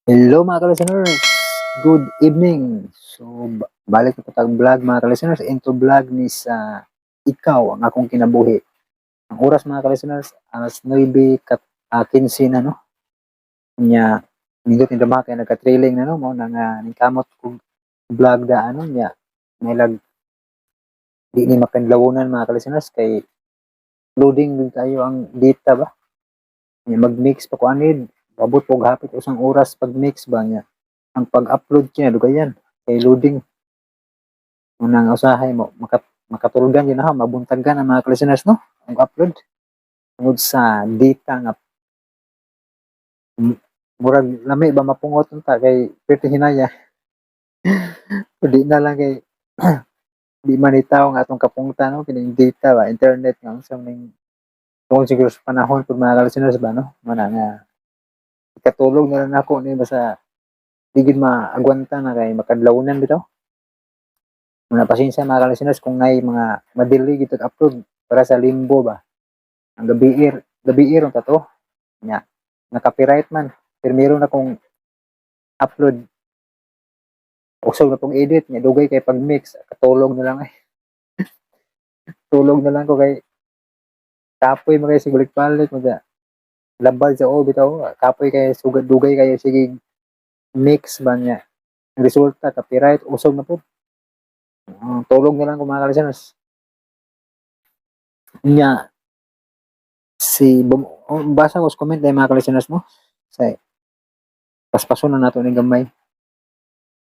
Hello mga ka-listeners! Good evening! So, balik na po tayong vlog mga ka-listeners. Into vlog ni sa ikaw ang akong kinabuhi. Ang oras mga ka-listeners, alas 9, 15 na no? Nya, nindot ni Dama kaya nagka-trailing na no? Mo nang ningkamot kong vlog da ano niya. May lag, di ni makanlawunan mga ka-listeners kay loading din tayo ang data ba? Nya, mag-mix pa ko anid. Abot po hapit usang oras pag-mix ba niya. Ang pag-upload niya, dugayan. Kay loading unang usahay mo makatulugan yun na mabuntagan ang mga listeners no ang upload tungod sa data nga murag lami ba mapungot ta kay perti hinaya di na lang kay di man itaw nga atong kapungtan no kining data ba internet nga unsa ning tungod siguro sa panahon pud mga listeners ba no mana nga ikatulog na lang nako ni basta digid maagwanta na kay makadlawunan bitaw muna pasensya mga listeners kung may mga madili gid upload para sa limbo ba ang gabi ron ta to nya na-copyright man pero meron akong upload usog na pong edit nya dugay kay pag mix katulog na lang tulog na lang ko kay kapoy mo kay sigulik palit mo da labal sa o bitaw kapoy kay sugad dugay kay sige mix ba niya resulta copyright usog na po tulog na lang ko mga kalisanas nya basa ko sa comment dahil mga kalisanas mo say paspason na nato ning gamay.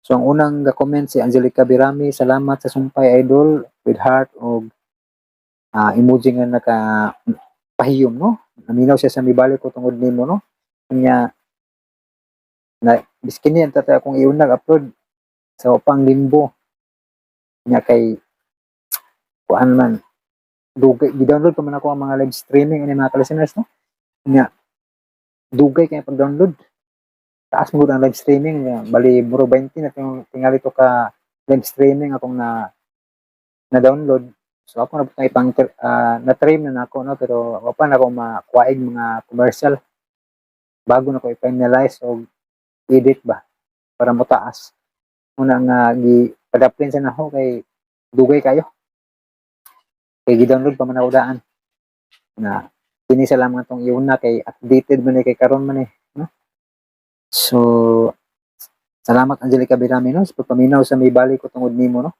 So ang unang ga-comment si Angelica Birami, salamat sa sumpay idol with heart o emoji nga naka pahiyom no. Naminaw siya sa mibalik ko tungod nimo no. Kanya na biskin yan tata akong iunag upload sa upang limbo nya kay kuan man dugay gi-download pa man ako ang mga live streaming ani mga listeners no. Nya dugay kay pag-download. Taas mo ang live streaming nya bali buro 20 na tingali to ka live streaming akong na-download. So ako na putang ipang na-trim na nako no pero wa pa na ako makuaig mga commercial bago na ko i-finalize o edit ba para mo taas. Una nga gi padaplin sa nako kay dugay kayo. Kay gi-download pa man ako daan na kini sa lamang tong iuna kay updated man kay karon man no. So salamat Angelica Birami no sa pagpaminaw sa may balik ko tungod nimo no.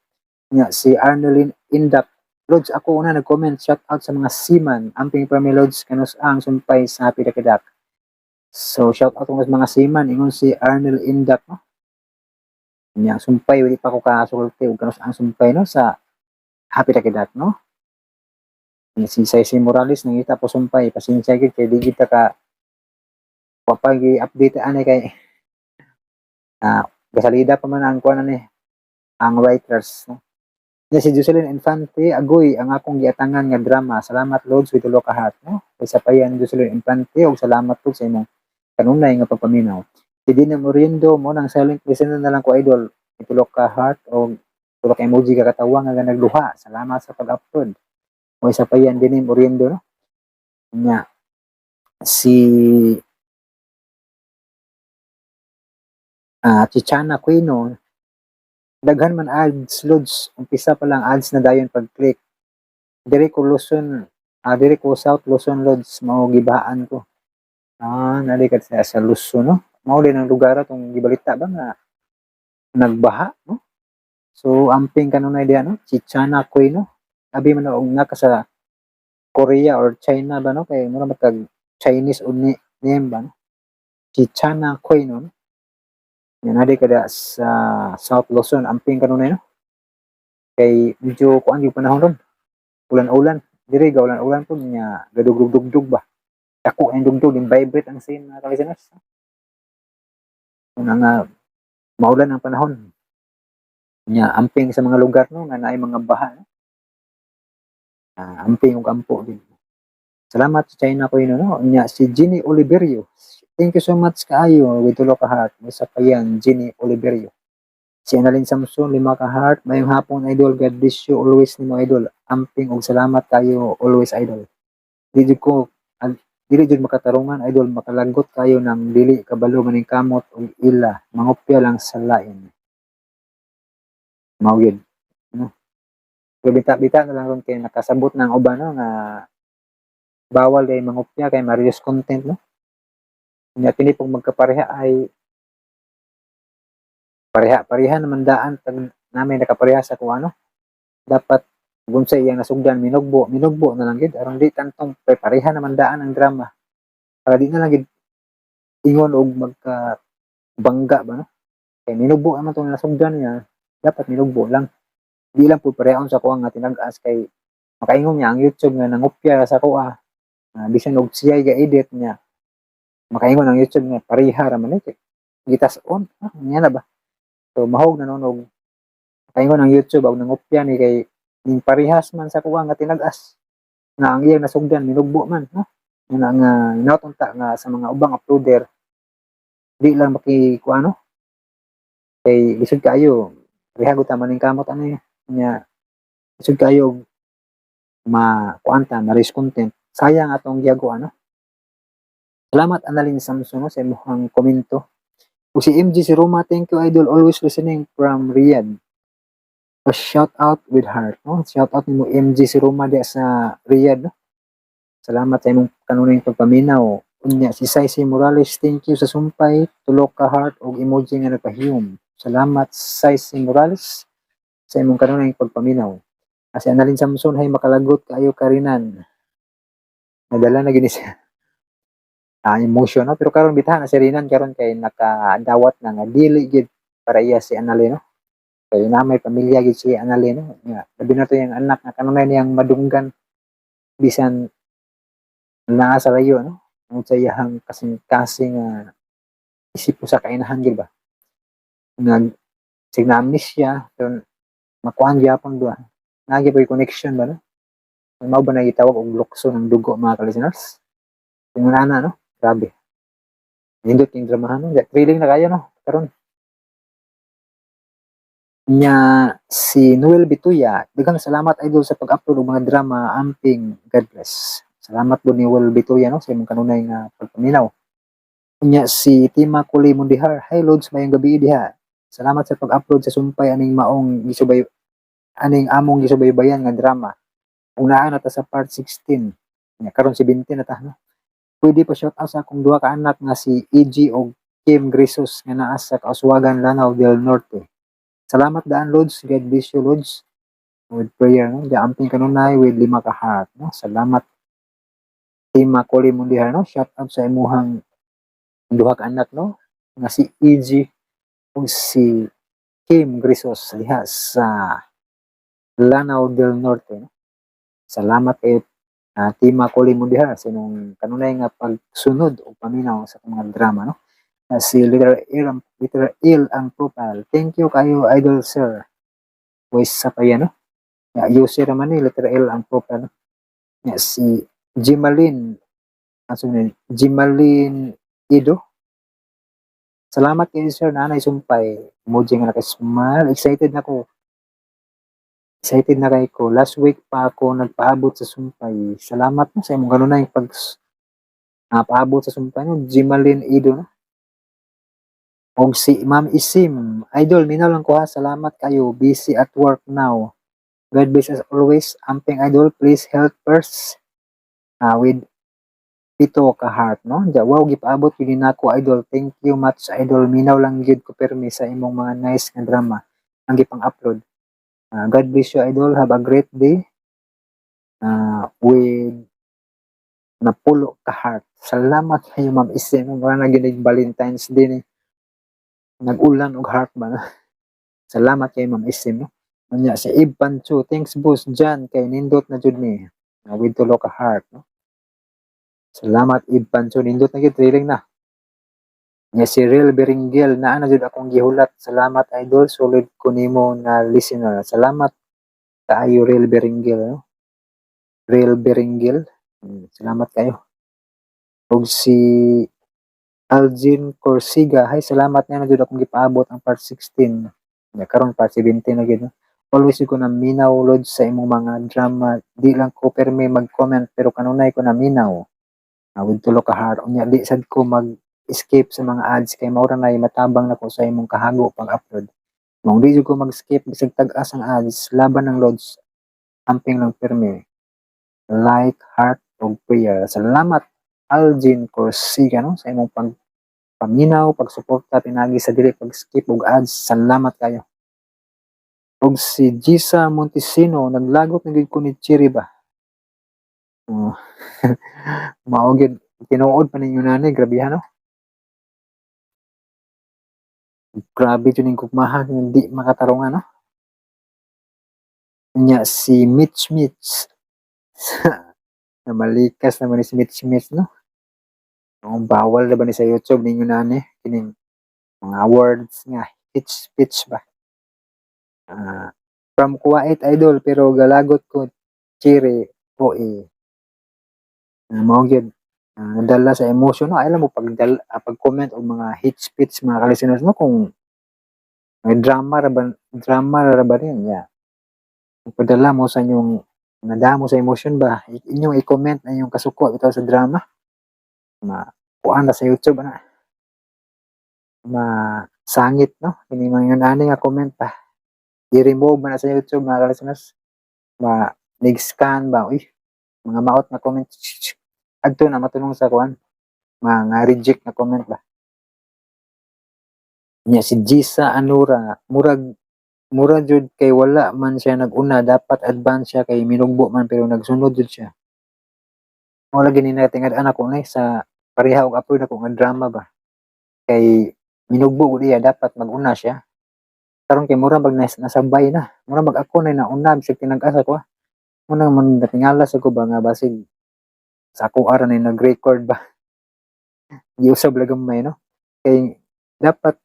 Nya si Arnelin Indak Lods, ako una nag-comment, shout out sa mga seaman, amping permi Lods, kanus ang sumpay sa Happy Dakidak. So, shout out sa mga seaman, ingon si Arnel Indak, no? Nya, sumpay, wali pa ko kasulti, ug kanus ang sumpay, no? Sa Happy Dakidak, no? Si Saisi Morales, nangita po sumpay, pasensya gid kay di kita ka papag update ani kay gasalida pa man ang kuan ani ang writers, no? Nya si Jocelyn Infante, agoy ang akong giatangan nga drama. Salamat Lods with ulo ka heart, no? Isa pa yan Jocelyn Infante og salamat po sa imong kanunay nga pagpaminaw. Si Dina Moriendo mo nang silent listener na lang ko idol. Itulok ka heart o tulok emoji ka katawa nga nagduha. Salamat sa pag-upload. O isa pa yan Dina Moriendo, no? Nya si Chichana Quino, daghan man ads Lods, umpisa pa lang ads na dayon pag-click. Dire ko Luzon, dire ko South Luzon Lods, mao gibaan ko. Nalikat sa Luzon, no? Mao din ang lugar atong gibalita ba nga nagbaha, no? So amping kanunay diha, no? Chichana Queen, no? Abi man og naka sa Korea or China ba, no? Kay mura matag Chinese uni name ba, no? Chichana Queen, no? Yan adi kada sa South Luzon, amping kanunay, no? Kay medyo kuan yung panahon ron. Ulan-ulan. Dire ulan-ulan po niya gadugdug-dugdug ba. Ako ang dugdug, yung vibrate ang scene mga kalisteners. Kung nga maulan ang panahon, nya amping sa mga lugar no nga naay mga baha, no? Amping ug ampo din. Salamat sa China ko yun, no? Nya si Ginny Oliverio. Thank you so much kaayo with tulo ka heart. Isa pa yan, Ginny Oliverio. Si Annalyn Samson, 5 ka heart. Mayong hapon idol, God bless you always nimo idol. Amping ug salamat kayo always idol. Dili dili jud makatarungan idol, makalagot kayo ng dili kabalo maning kamot ug ila, mangopya lang sa lain. Mao gyud, no? Pero bita-bita na lang ron kay nakasabot na ang uban, no, nga bawal kay mangopya kay ma-reduce content, no? Nya kini pong magkapareha ay pareha naman daan pag namin nakapareha sa kung ano. Dapat kung sa iyang nasugdan minugbo na lang gid aron di tantong pareha naman daan ang drama. Para di na lang gid ingon og magka bangga ba, no? Kay minugbo naman tong nasugdan niya, dapat minugbo lang. Di lang pud parehon sa kuha nga tinag-as kay makaingon niya ang YouTube nga nangopya sa kuha. Bisan og siya ga-edit niya, makaingon ang YouTube nga pareha ra man kay gitas-on, niya na ba? So mahog na nonog makaingon ang YouTube og nangopya ni kay ning parehas man sa kuha nga tinag-as nga ang iyang nasugdan minugbo man, no? Nga nga nautunta nga sa mga ubang uploader di lang kuano kay lisod kayo pareha gud ta maning kamot ani nya lisod kayo kuanta na-raise content sayang atong giyago ano. Salamat Annalyn Samson, no, sa imong komento. O si MG si Roma, thank you idol, always listening from Riyadh. A shout out with heart, no? Shout out nimo MG si Roma di sa Riyadh, no? Salamat sa imong kanunay pagpaminaw. Unya si Saisi Morales, thank you sa sumpay, tulok ka heart og emoji nga nagpahiyom. Salamat Saisi Morales sa imong kanunay pagpaminaw. Kasi Annalyn Samson hay makalagot kaayo karinan. Nadala na gini siya. Emotion, no? Pero karon bitahan na si Rinan karon kay nakadawat na nga dili gid para iya si Annalyn, no? Kay na may pamilya gid si Annalyn, no? Nga labi na to yung anak nga kanunay niyang madunggan bisan naa sa layo, no? Ang sa iyang kasing-kasing isip sa kainahan gid ba. Nga sig na amnesia pero makuan gyapon duha. Nagi pa connection ba, no? Mao ba na gitawag og lukso ng dugo mga ka-listeners? Yung nana, no? Grabe. Nindot yung dramahan, no? Thrilling na kayo, no? Karon nya si Noel Bituya, daghang salamat idol sa pag-upload og mga drama, amping God bless. Salamat po ni Noel Bituya, no, sa imong kanunay nga pagpaminaw. Nya si Tima Kuli Mundihar, hi Lods, mayong gabi diha. Salamat sa pag-upload sa sumpay aning maong gisubay aning among gisubaybayan nga drama. Unaan na ta sa part 16. Nya karon si 20 na ta, no. Pwede pa shout out sa akong duha ka anak nga si EG og Kim Grisos nga naa sa Kauswagan, Lanao del Norte. Salamat daan Lods, God bless you Lods. With prayer, no? Diamping kanunay with 5 ka heart, no? Salamat Team Makoli Mundihar, no? Shout out sa imuhang duha ka anak, no? Nga si EG ug si Kim Grisos diha sa Lanao del Norte, no? Salamat kay Team Makoli Mundihar sa imong kanunay nga pagsunod o paminaw sa mga drama, no? Si Literal L ang profile. Thank you kayo idol sir. Voice sa payan, no? User naman ni Literal L ang profile, no? Si Jimalin Jimalin Ido. Salamat kayo sir nanay sumpay. Emoji nga naka-smile. Excited na ko. Excited na kay ko. Last week pa ako nagpaabot sa sumpay. Salamat no sa imong kanunay paabot sa sumpay no. Jimalin Ido, no? Og si Ma'am Isim, idol, minaw lang ko ha. Salamat kayo. Busy at work now. God bless as always. Amping idol, please help first with ito ka heart, no? Wow, gipaabot yun nako idol. Thank you much idol. Minaw lang gyud ko permi sa imong mga nice nga drama ang gipang upload. God bless you idol. Have a great day. With napulo ka heart. Salamat kayo Ma'am Isim. Mura na gyud Valentine's Day ni. Nag-ulan og heart ba na. Salamat kay Ma'am Isim, no? Anya si Ib Pancho. Thanks boss Jan kay nindot na jud ni. With tulo ka heart, no? Salamat Ib Pancho. Nindot na gyud thrilling na. Nya si Real Beringel naa na jud akong gihulat. Salamat idol, solid ko nimo na listener. Salamat kaayo Real Beringel, no? Real Beringel. Salamat kayo. Og si Algin Corsiga, hay salamat nga na jud akong gipaabot ang part 16. Nya karon part 17 na gyud, no? Always ko na minaw Lord sa imong mga drama. Di lang ko permi mag-comment pero kanunay ko na minaw. with tulo ka heart. Unya di sad ko mag-escape sa mga ads kay mao ra nay matabang nako sa imong kahago pag-upload. Kung di jud ko mag-skip bisag tag-as ang ads laban ng loads, amping lang pirmi. Like, heart, ug prayer. Salamat Algin Corsica no sa imong paminaw, pagsuporta pinagi sa dili pag-skip og ads. Salamat kayo. Og si Gisa Montesino naglagot na gid ko ni Chiri ba. Oh. Mao gid tinuod pa ninyo nani, grabihan no. Grabe jud ning gugmahan hindi makatarungan no. Nya si Mitch Mitch. Namalikas naman ni si Mitch Mitch no. Ang bawal na ba ni sa YouTube ninyo nani kining mga words nga hate speech ba. From Kuwait idol pero galagot ko Chiri o mao gyud nadala sa emotion no. Alam mo pag-comment og mga hate speech mga ka-listeners no kung may drama ra ba rin ya. Padala mo sa inyong nadamo sa emotion ba inyong i-comment na inyong kasuko bitaw sa drama. Kuan na sa YouTube na. Masangit no kini mga ani nga comment pa. I-remove man na sa YouTube mga ka-listeners. Nag-scan ba uy mga maot na comment adto na matulong sa kuan mga reject na comment ba nya si Gisa Anura mura jud kay wala man siya nag-una dapat advance siya kay minugbo man pero nagsunod jud siya wala gini na tingad-an ako na sa pareha og upload ako nga drama ba kay minugbo gud iya dapat mag-una siya karon kay mura bag nasabay na mura bag ako na nauna bisag tinag-asa ko muna man natingala sa ko ba nga basig sa ako ara na nag-record ba giusab lang gamay no kay dapat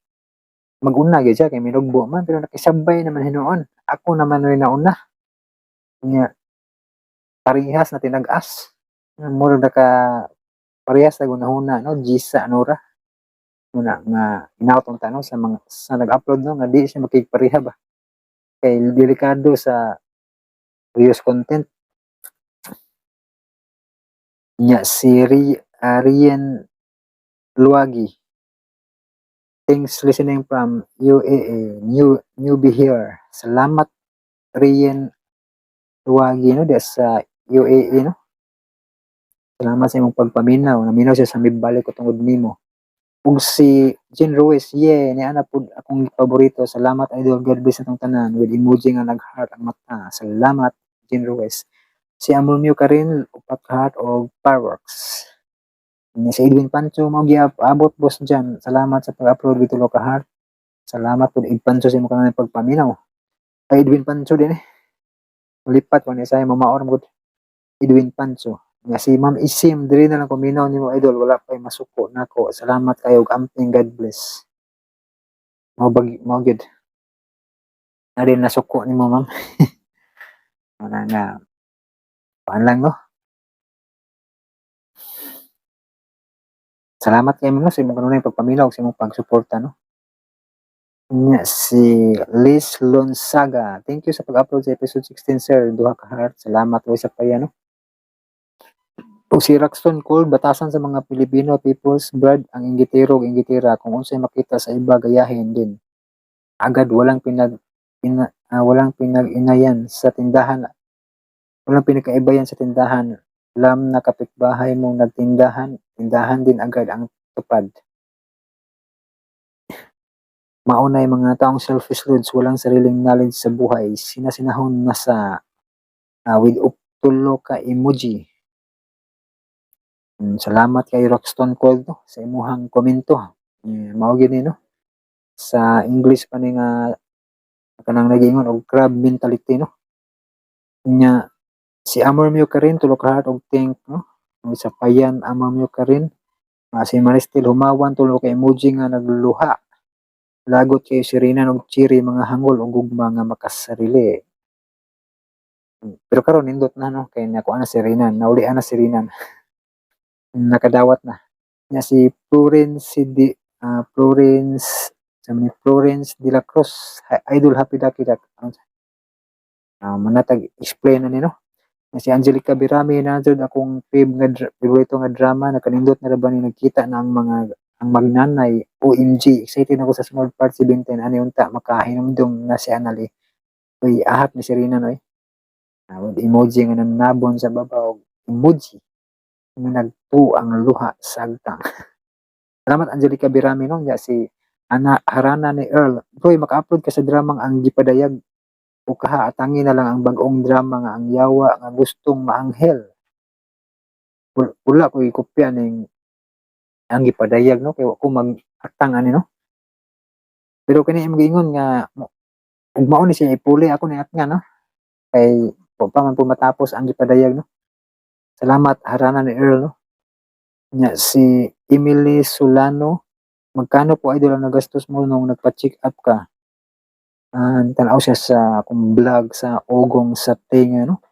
mag-una gyud siya kay minugbo man pero nakisabay naman hinuon ako naman rin nauna nya parehas na tinag-as mura na ka parehas na gunahuna no Gisa Anura muna nga inautong tanong sa mga sa nag-upload no nga di siya makigpareha ba kay delikado sa reuse content nya si Rian Luagi. Thanks listening from UAE, newbie here. Salamat Rian Luagi no sa UAE no. Salamat sa imong pagpaminaw. Naminaw siya sa mibalik ko tungod nimo. Ug si Jean Ruiz, ni ana pud akong paborito. Salamat idol, God bless atong tanan with emoji nga nag-heart ang mata. Salamat Jean Ruiz. Si Amulmio Karin upat heart og fireworks. Ni si Edwin Pancho mo abot boss dyan. Salamat sa pag-upload dito ka heart. Salamat po Edwin Pancho sa imong kanang pagpaminaw. Ay Edwin Pancho din Lipat ko ni sa mamaor mo Edwin Pancho. Nga si Ma'am Isim diri na lang kuminaw nimo idol wala pay masuko nako. Salamat kayo ug amping God bless. Mao gid. Na din nasuko nimo ma'am. Wala nga. Paan lang no. Salamat kay mo sa imong kanunay pagpaminaw sa imong pagsuporta no. Nya si Liz Lonsaga. Thank you sa pag-upload sa episode 16 sir. Duha ka heart. Salamat o sa paya no. O si Raxton Cole, batasan sa mga Filipino people's brad ang inggitero ug inggitera kung unsay makita sa iba gayahin din. Agad walang pinag-inayan sa tindahan. Walang pinakaibayan sa tindahan. Alam na kapitbahay mong nagtindahan, tindahan din agad ang tupad. Maunay mga taong selfish loads, walang sariling knowledge sa buhay. Sinasinahon na sa with tulo ka emoji. Salamat kay Rockstone Cold no, sa imuhang komento. Mao gid ni no. Sa English pa ni nga kanang nagingon og crab mentality no. Nya si Amormio Karin tulo ka heart og thank no. Sa payan Amormio Karin. Si Maristel Humawan tulo ka emoji nga nagluluha. Lagot kay Sirina og Chiri mga hangol og gugma nga makasarili. Pero karon nindot na no kay nakuha na si Rinan, nauli na si Rinan. Nakadawat na. Nya si Florence de la Cruz idol happy daki dak manatag explain na ni no Si Angelica Birami na jud akong favorito nga drama nakanindot na ra ba ni nagkita na ang magnanay OMG excited ako sa sunod part 17 ani unta makahinumdum na si Anali uy ahat ni Serena noy emoji nga nanabon sa babaw emoji nga nagtu ang luha sa agtang salamat Angelica Birami no ya si Ana Harana ni Earl Roy maka-upload ka sa dramang ang gipadayag o kaha atangin na lang ang bag-ong drama nga ang yawa nga gustong maanghel. Wala ko ikopya ning ang gipadayag no kay wa ko mag-atang ani no. Pero kani imong giingon nga ug mao ni siya ipuli ako ni atnga no. Kay wa pa man po matapos ang gipadayag no. Salamat harana ni Earl no. Nya si Emily Solano magkano po idol ang nagastos mo nung nagpa-check up ka? Tanaw siya sa akong vlog sa Ogong sa Tinga, no?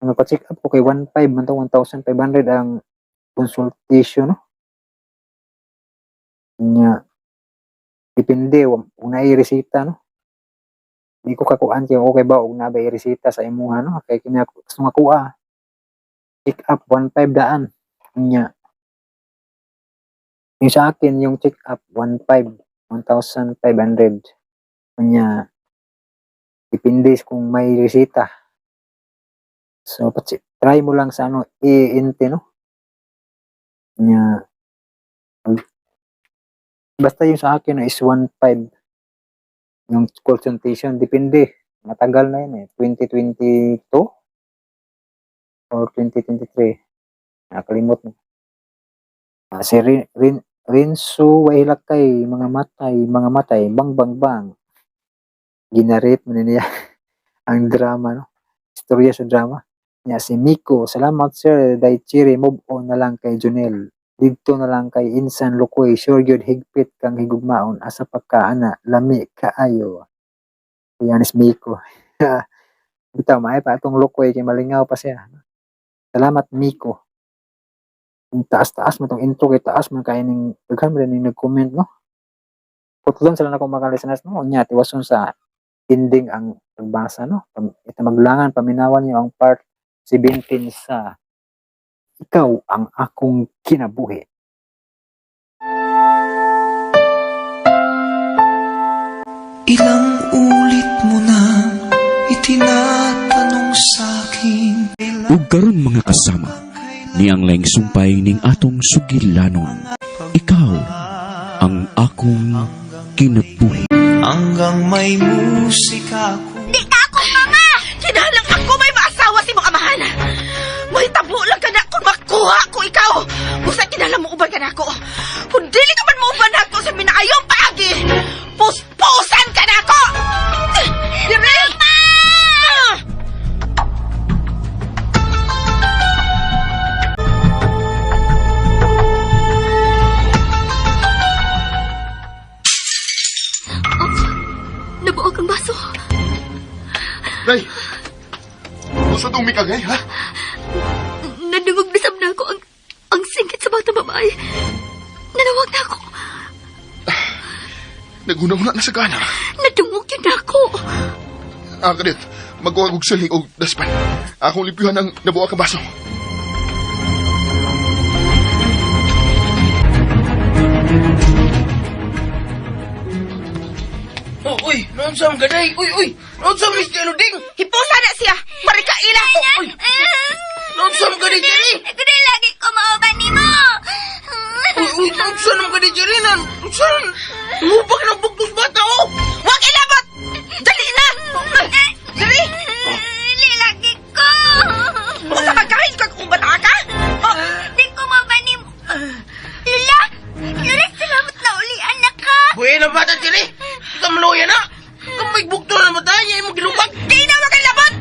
Nung nagpa-check up ko kay 1,500 man to 1,500 ang consultation, no? Nya, depende, unay resita, no? Di ko kakuan kaya okay ba og nabay resita sa imuha, no? Kay kanya gusto nga kuha. Check up 1,500 daan. Nya, yung sa akin, yung check up 1,500. Kanya, depende kung may resita. So, try mo lang sa ENT, no? Kanya, basta yung sa akin is 1,500. Yung consultation, depende. Matagal na yun 2022 or 2023. Nakalimot mo. Si Rinso, Wailakay, mga matay, bang, bang, bang. Ginarit mo niya ang drama, no? Istorya sa drama. Nya si Miko, salamat sir, Daichiri, move on na lang kay Junel. Dito na lang kay Insan Lukoy, sure gyud higpit kang higugmaon, asa pagkaana, lami kaayo. Yan is Miko. Bitaw, maay pa itong Lukoy, kay malingaw pa siya. Salamat Miko. Yung taas-taas mo itong intro, kay taas mo kaya ning, daghan mo rin yung nag-comment, no? Putulon sila na kung makalisanas, no? Nya, tiwason sa ending ang pagbasa, no? Ito maglangan, paminawan niyo ang part 17 sa Ikaw ang Akong Kinabuhi. Ilang ulit mo na itinatanong sa'kin Ug karon mga kasama, niyang laing sumpay ning atong sugilanon. Ikaw ang akong kinabuhi. hanggang may musika ko. Di ka ako, mama! Kinahalang ako may maasawa si mong amahan. May tabo lang ka na kung makuha ko ikaw. Busa kinahalang mo uban ka na ako. Kung dili ka man mo uban ako sa minayong paagi, puspusan ka na ako! Diril! Nabuog ang baso. Day! Basta dumi ka, gay, ha? Nadungog na sab na ako ang singkit sa batang babae. Nanawag na ako. Naguna-una na sa gana. Nadungog yun na ako. Kadit, magkuhag og siling og daspan. Akong limpyuhan ang nabuha ka baso. Oh, uy, noon sa mga gaday. Uy, noon sa mga istiluding. Hipusa na siya! Marikaila ko! Uy! Noon sa mga gaday, Jerry. Kundi lagi ko mauban ni mo. Uy, noon sa mga gaday, Jerry. Noon sa mubak ng bugtos bata, oh. Huwag ilabot! Dali na! Dali! Lilagi ko. Basta magkahin ka kung bata ka? Oh, Di ko mauban ni mo. Lula, salamat na uli, anak ka. Buhay na bata, Jerry. Kamaloya na. Kamay bugto na bata niya yung magilubag. di na wag ilabot!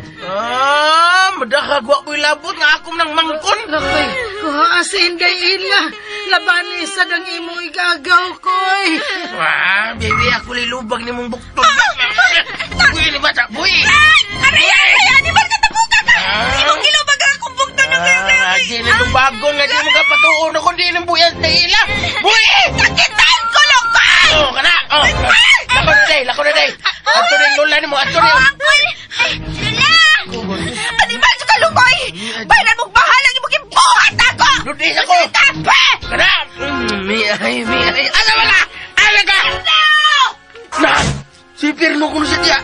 Madakagwa ko ilabot nga akong nang mangkon. Lakay, kuhaasin kay Ila. Laban isa ng imo igagaw ko'y. Baby, ako lilubag ni mong bugto. Buhay na bata, buhay. Araya! Di ba katabuka ka? Sinong ilubag akong bugto na kayo? Di na lubagon nga di mo kapatuon ako di ng buyas na ila. Buhay! Sakitan ko lang ka! Oh, kana. Oh. Lako na day. Ato rin lula ni mo, ato rin. Lula! Panibal sa Asa wala? Ala ka! Na! Si Pirno ko na siya tiya.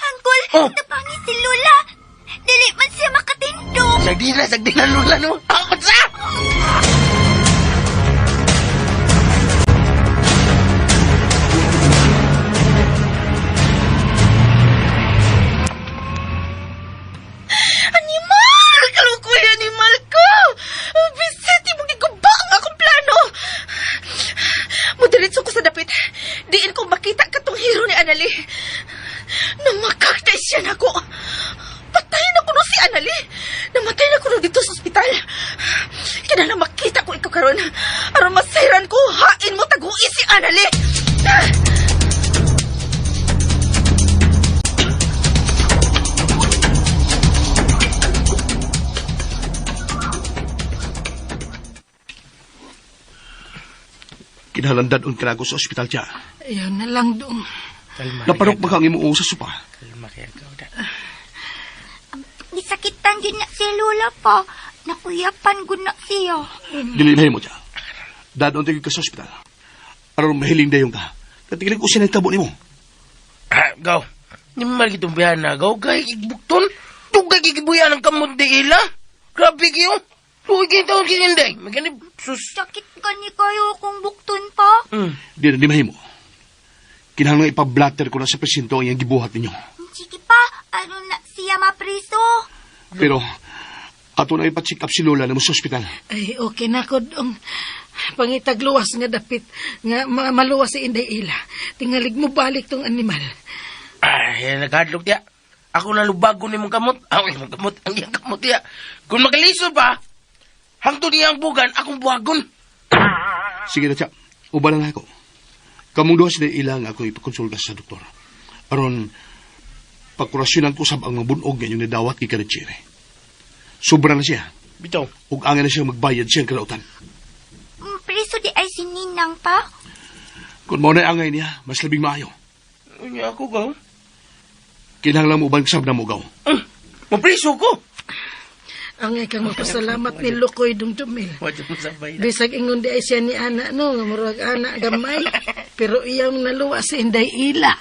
Angkol, Oh. napangit si Lola. Dili man siya makatindog. Sagdi na lula no. Ako sa! Animal! Kalukuy animal ko! Visit, mo giguba ang akong plano! Mudiritso ko sa dapit. Diin ko makita katong hero ni Anali. Namakakday siya na ko. Patay na ko no si Anali. Namatay na ko no dito sa ospital. Kinala makita ko ikaw karon. Aron masayran ko, hain mo tagui si Anali. Kinahanglan dadon ka na ako sa ospital siya. Ayaw na lang dong. Naparok ba kang imuong sa supa? Gisakitan din na si Lola pa. Nakuyapan ko na siya. Dilinahin mo siya. Dadon tayo ka sa ospital. Aron mahiling dayon ka. Katigilig ko siya nagtabo ni mo. Gaw. Di mo itong biyan na, gaw. Kay igbukton. Tugay kikibuyan ang kamot di ila. Grabe kayo. Tuwag kayo taon kininday. Maganib. Sus. Sakit gani kayo kung bukton pa. Di na dimahin mo. Kinahanglan ipablatter ko na sa presinto ang iyang gibuhat ninyo. Sige pa, ano na siya mapriso? Pero, ato na ipacheck up si Lola na mo sa ospital. Ay, okay na ko dong. Pangitagluwas nga dapit. Nga maluwas si Inday Ila. Tingalig mo balik tong animal. Ay, naghadlok tiya. Ako na lubago ni mong kamot. Ang imong kamot, ang iyang kamot tiya. Kung magaliso pa, hangtod niya ang bugan, akong buhagon. Sige na siya. Ubalan na ako. Kamong duha sila ilang ako ipakonsulta sa doktor. Aron, pagkurasyonan ko sab ang mabunog ngayon na dawat kay Kanechire. Sobra na siya. Bitaw. Ug angin na siya magbayad siyang kalautan. Priso di ay sininang pa. Kung mo na angay niya, mas labing maayo. Uy, ako gaw. Kinahanglan mo ubang sab na mo gaw. Mapriso ko. Ang ikang mapasalamat ni Lukoy dong Dumil. Wadyo mo sabay na. Bisag ingon di ay siya ni Ana, no? Nga murag Ana gamay. Pero iyang naluwa si Inday Ila.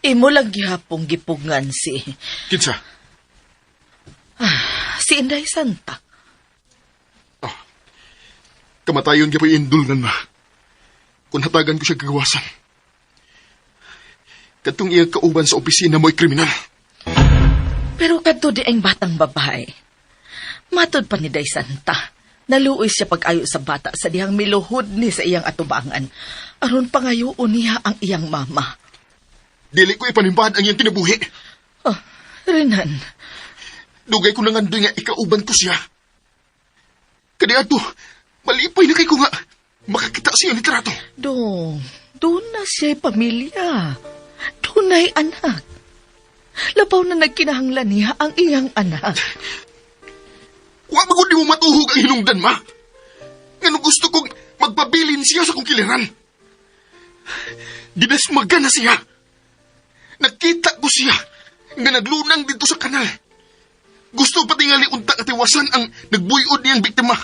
Imo lang gihapong gipugngan si Kinsa? si Inday Santa. Kamatayon ka po indulgan ma. Kung hatagan ko siya kagawasan. Katong iyang kauban sa opisina mo'y kriminal. Pero kadto di ang batang babae. Matod pa ni Day Santa. Naluoy siya pag-ayo sa bata sa dihang miluhod ni sa iyang atubangan. Aron pangayoon niya ang iyang mama. Dili ko ipanimbad ang iyang kinabuhi. Renan, Dugay ko nangandoy nga ikauban ko siya. Kaya ato, malipay na kay ko nga makakita siya ni trato. doon na siya'y pamilya. Doon na'y anak. Labaw na nagkinahanglan niya ang iyang anak. Wa magod di mo matuhog ang hinungdan, ma. Ngano gusto kong magpabilin siya sa kong kiliran. Dinasmaga na siya. Nakita ko siya nga naglunang dito sa kanal. Gusto pati nga liunta at iwasan ang nagbuyod niyang biktima.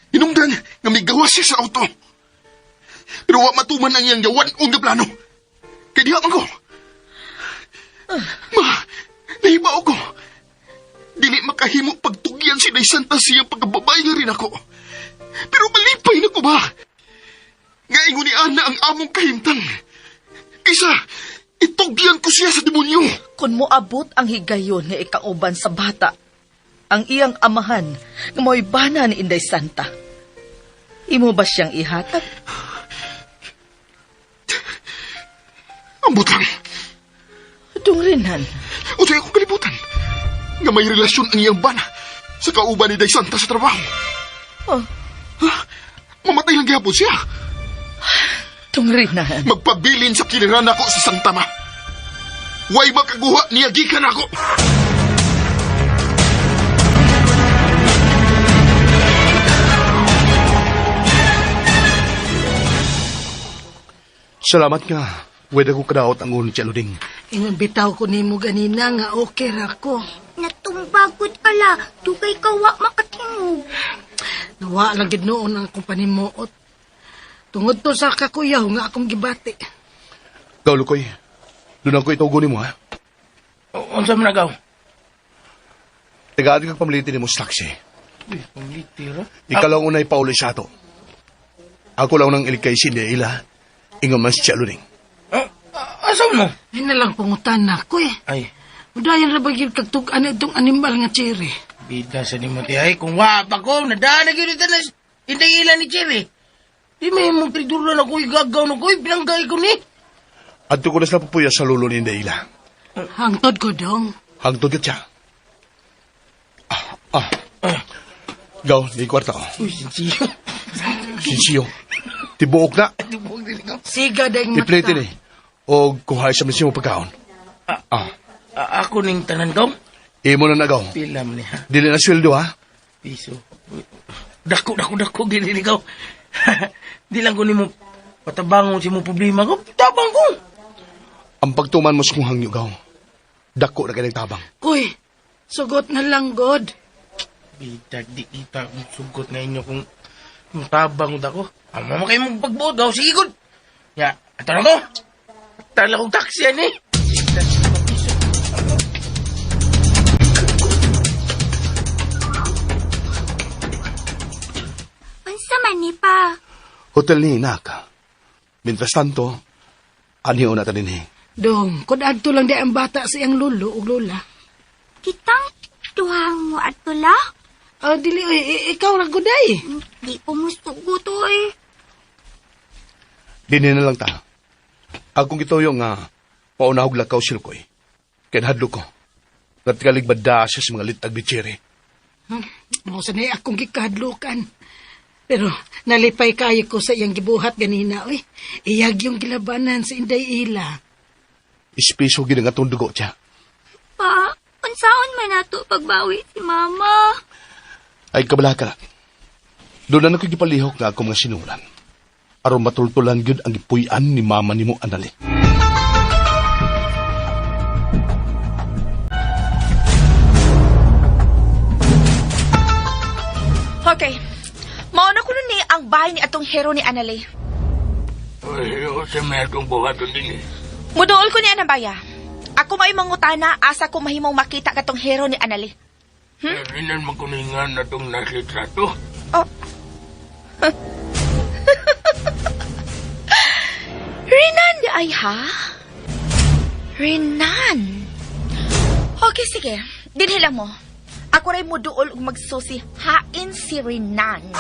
Hinungdan nga may gawas siya sa auto. Pero wa matuman ang iyang yawan o nga plano. Kaya di ko. Ma, nahibaw ko. Dili makahimo pagtugyan si Day Santa siyang pagkababay nga rin ako. Pero malipay na ko ba? Nga ingon ni Ana ang among kahimtang. Kaysa, itugyan ko siya sa demonyo. Kung moabot ang higayon nga ikauban sa bata, ang iyang amahan nga mo'y bana ni Inday Santa, imo ba siyang ihatag? Ang butang. Renan, O sa'yo akong kalibutan. Nga may relasyon ang iyang bana sa kauban ni Day Santa sa trabaho. Mamatay lang gihapon siya. Renan. Magpabilin sa kiliran ako sa Santama. Way makaguha niya gikan ako. Salamat nga. Weda ko kadaot ang unit siya, Luding. Ingon bitaw ko nimo ganina nga okay ra ko. Natumbagod ala, dugay ka wa makatingog. Nawa lang gid noon ang akong panimuot. Tungod to sa kakuyaw nga akong gibati. Gaw, Lukoy. Doon ako itugo ni mo, ha? Unsa man na, gaw? Tigaan kang pamiliti ni mo sa taxi. Uy, pamiliti ra. Ikaw lang unay pauli sa ato. Ako lang nang ilikay si Ila. Ingon man siya luning. Asa mo? Ay na lang pangutan na ko eh. Ay, Udayan ra ba gyud kag tug-an itong animal nga tsiri. bida sa ni Mati. Ay, kung wapa ko, nadaan na gano'n na hindi ilan ni Cherry. Di may mong tridura na ko'y gagaw na ko'y pinanggay ko ni. At ko na sila pupuya sa lulo ni Ila. Hangtod ko dong. Hangtod ka siya. Gaw, di kwarta ko. Uy, sinsiyo. Sinsiyo. Tibuok na. Tibog din ikaw. Siga dayng mata. Iplete ni. O kuhay sa misimo pagkaon. Ako ning tanan gaw. Imo na nagaw. Pilam niya. Dili na sweldo, ha? Piso. Dako, gini ikaw. Di lang ko ni mo patabangon si mo problema ko. Tabang ko. Ang pagtuman mo sa kong hangyo, gaw. Dako na kayo tabang. Uy, sugot na lang god. Bida, di kita sugot na inyo kung tabang ko. Mama kayo mong pagbuot gaw. Sige, good. Ya, ato na ko. Tala kong taxi yan eh. Unsa man ni pa? Hotel ni Inaka. Mientras tanto, aniyo na tanin eh. Dong, kung adto lang di ang bata sa iyang lulo ug lola. Kitang tuhang mo atula? Dili, ikaw ra guday. Di ko musugot oy. Dini na lang ta. Akong gitoyo nga, paunahog lakaw silkoy. Kaya hadlo ko. Natikaligba siya sa mga litag bitsiri. Mo sanay akong gikadlukan. Pero nalipay kayo ko sa iyang gibuhat ganina, oy. Iyag yung gilabanan sa Inday Ila. Ispiso ginangatong dugo siya. Pa, unsaon man nato pagbawi si mama? Ay kabala ka. Doon na nakikipalihok nga ako mga sinulan. Aron matultulan gyud ang ipuy-an ni mama nimo anali. Okay. Mauna ko nun ni ang bahay ni atong hero ni Anali. Ay, sa may akong buhaton din eh. Muduol ko ni Anabaya. Ako may mangutana asa ko mahimong makita katong hero ni Anali. Rinan magkuningan na itong naslitrato. Oh. Rinan di ay ha? Rinan. Okay, sige. Dinhila mo. Ako rin mo dool ug magsusi hain si Rinan.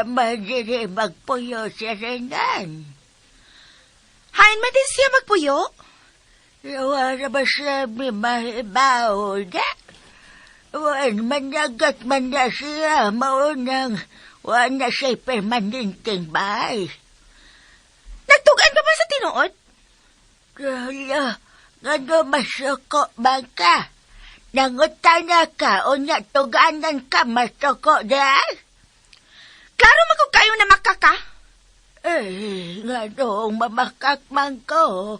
Madiri magpuyo si Renan. Hain man din siya magpuyo? Wala ba siya may mahibaw na? Wala managat man na siya. Maunang wala na siya permanenteng bahay. Nagtugan ka ba sa tinuod? Kaya, nga masuko ba ka? Nangutana ka o natuganan ka masuko dahil? Klaro magkog kayo na makaka. Nga doong mamakakman ko.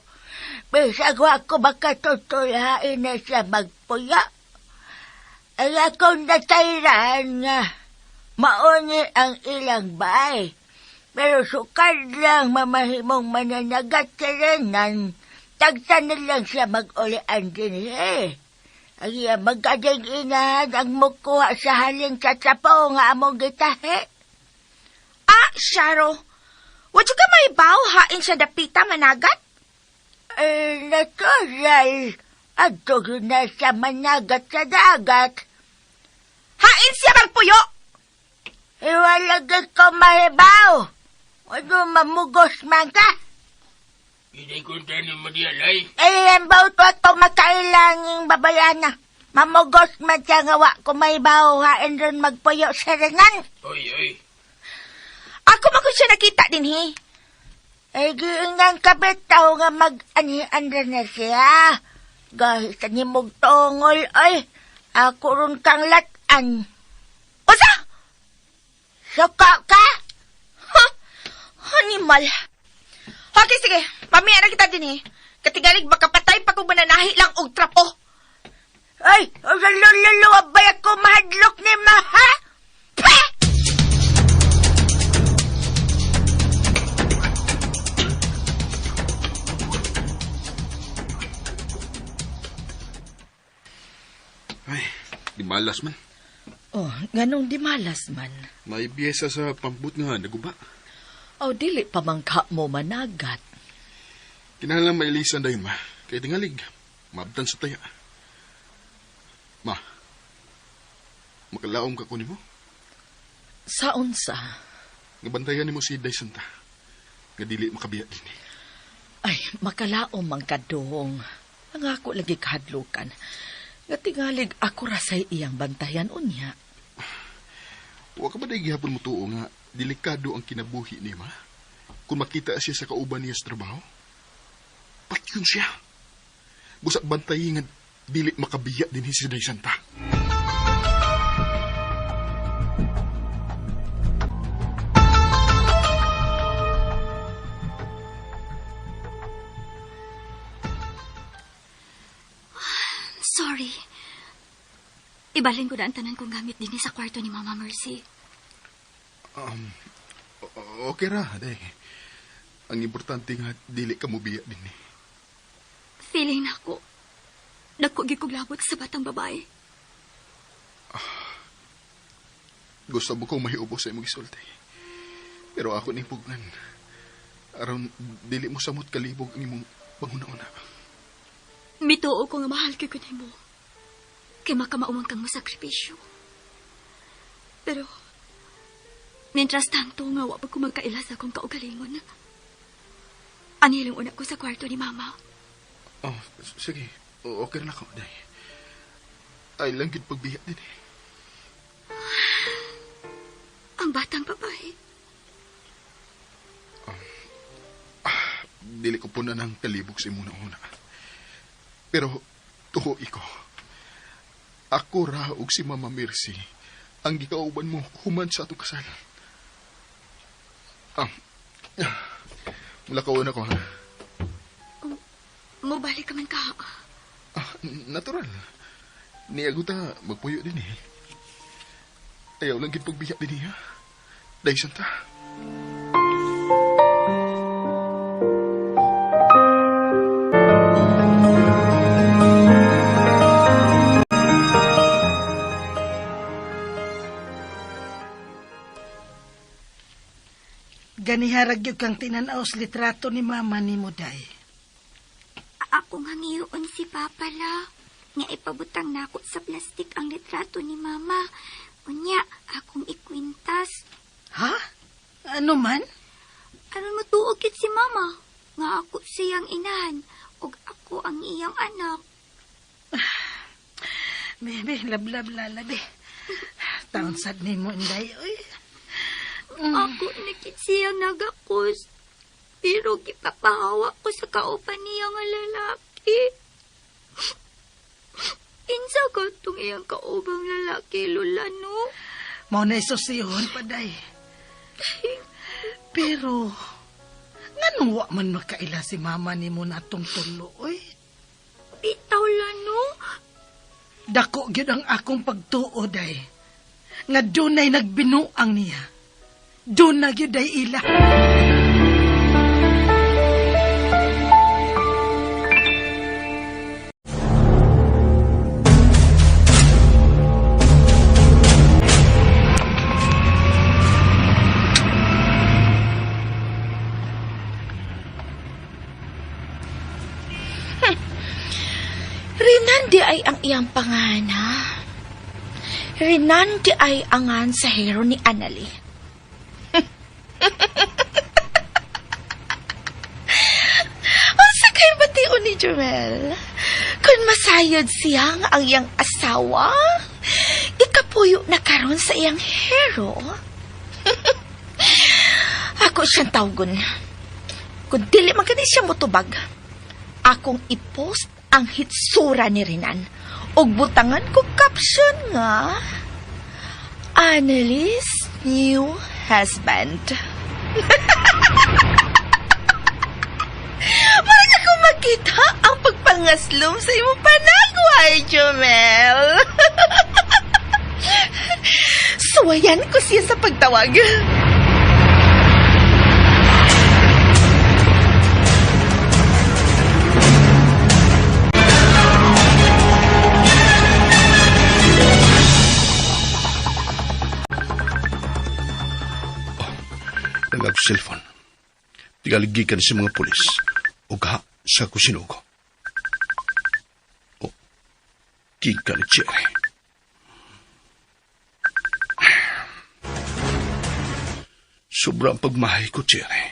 Bisag ako makatutulain na siya magpuya. Ay akong natayran nga mauni ang ilang bay. Pero sukad lang mamahimong mananagat sa Renan. Tagsa na lang siya mag-ulian din eh. Ay magkading inad ang mukuha sa haling sa sapo nga among gitahe. Sharo. Wadyo ka may baw hain siya dapita managat? Natural. Adto na siya managat sa dagat. Hain siya magpuyo! Iwalagay ko mahibaw. Wado mamugos man ka. Hindi ko tayo madialay. Ang baw to at makailang babayana. Mamugos man siya ngawa ko mahibaw. Hain rin magpuyo sa Renan. Oy. Ako magkong siya nakita din he. Ay giingang kabitaw nga mag-anian rin na siya. Gahit sa nimog tungol, ay. Ako rin kang latan. Usa? Suka ka? Ha? Animal. Okay, sige. Mamaya na kita din eh. Katigalig, makapatay pa kung mananahi lang og trapo. Ay, lalo, abay ako mahadlok ni Maha. Pah! Ay, di malas man. Oh, ganong di malas man. May biyesa sa pambut nga, naguba. Oh, dili pa mangka mo managat. Kinahalang mailisan dayon, ma. Kaya tingalig, mabdan sa taya. Ma, makalaom ka ko ni mo. Sa unsa? Nabantayan ni mo si Day Santa. Nga dili makabiya din eh. Ay, makalaom mang kadong. Ang ako lagi kahadlukan. Nga tingalig ako rasay iyang bantayan unya. Huwag ka ba dahi gihapon mo tuo nga delikado ang kinabuhi ni ma? Kung makita siya sa kauban niya sa trabaho? Ba't yun siya? Busak bantayin nga dili makabiya din si Day Santa. Sorry. Ibalhin ko na ang tanan kong gamit din sa kwarto ni Mama Mercy. Okay ra, Day. Ang importante nga dili ka mo biya din eh. Feeling na ako. Nagkugikulabot sa batang babae. Gusto mo kong mahiubo sa imong isulti. Pero ako ni pugnan. Aron dili mo samot kalibog ang imong panguna-una. Mituo ko nga mahal ko kunin mo. Kay makamaumang kang masakripisyo. Pero, mientras tanto nga wapag ko magkaila sa akong kaugalingon. Aniling una ko sa kwarto ni Mama. Oh, sige. Okay na ako, Day. Ay lang gid pagbiya din eh. Ang batang babae. Dili ko po na ng kalibog sa imuna-una. Pero, tuho iko. Ako ra og si Mama Mercy ang gikauban mo human sa atong kasal. Mulakaw na ko, ha? Mubalik ka man ka. Natural. Niaguta, magpuyo din eh. Ayaw lang gid pagbiya din niya. Day Santa. Ganiharag yung kang tinanaos litrato ni Mama ni Muday. Ako nga ngayon si Papa la. Nga ipabutang nakot sa plastik ang litrato ni Mama. Unya, akong ikwintas. Ha? Ano man? Aron mo tuogit si Mama. Nga ako siyang inahan. Og ako ang iyang anak. Bebe, lablab lalabi. Taon sad ni mo, Inday. Uy. Ako nakit siyang nagakos. Pero gipapahawa ko sa kaupan niya nga lalaki. Insa ka itong iyang kaubang lalaki, Lola, no? Mau na isusihon pa, Day. Pero, nga wa man makaila si Mama ni mo na itong tulo, oy. Bitaw, la, no? Dako gyud ang akong pagtuo, Day. Nga dunay nagbinuang niya. Doon na gyud ay ila. Rinandi ay ang iyang pangana. Rinandi ay angan sa hero ni Annalie. Ang sakay bation ni Jumel. Kung masayod siya ang iyang asawa, ikapuyo na karon sa iyang hero. Ako siyang tawgon. Kung dili magani siya motubag, akong ipost ang hitsura ni Rinan ug butangan ko caption nga Annalie's new husband. Parang ako makita ang pagpangaslom sa imong panagway, Jomel. Suwayan ko siya sa pagtawag. Nangag cellphone. Tigaligikan sa mga pulis. O kaha sa kusinugo. O, kika ni Cherry. Sobrang pagmahay ko, Cherry.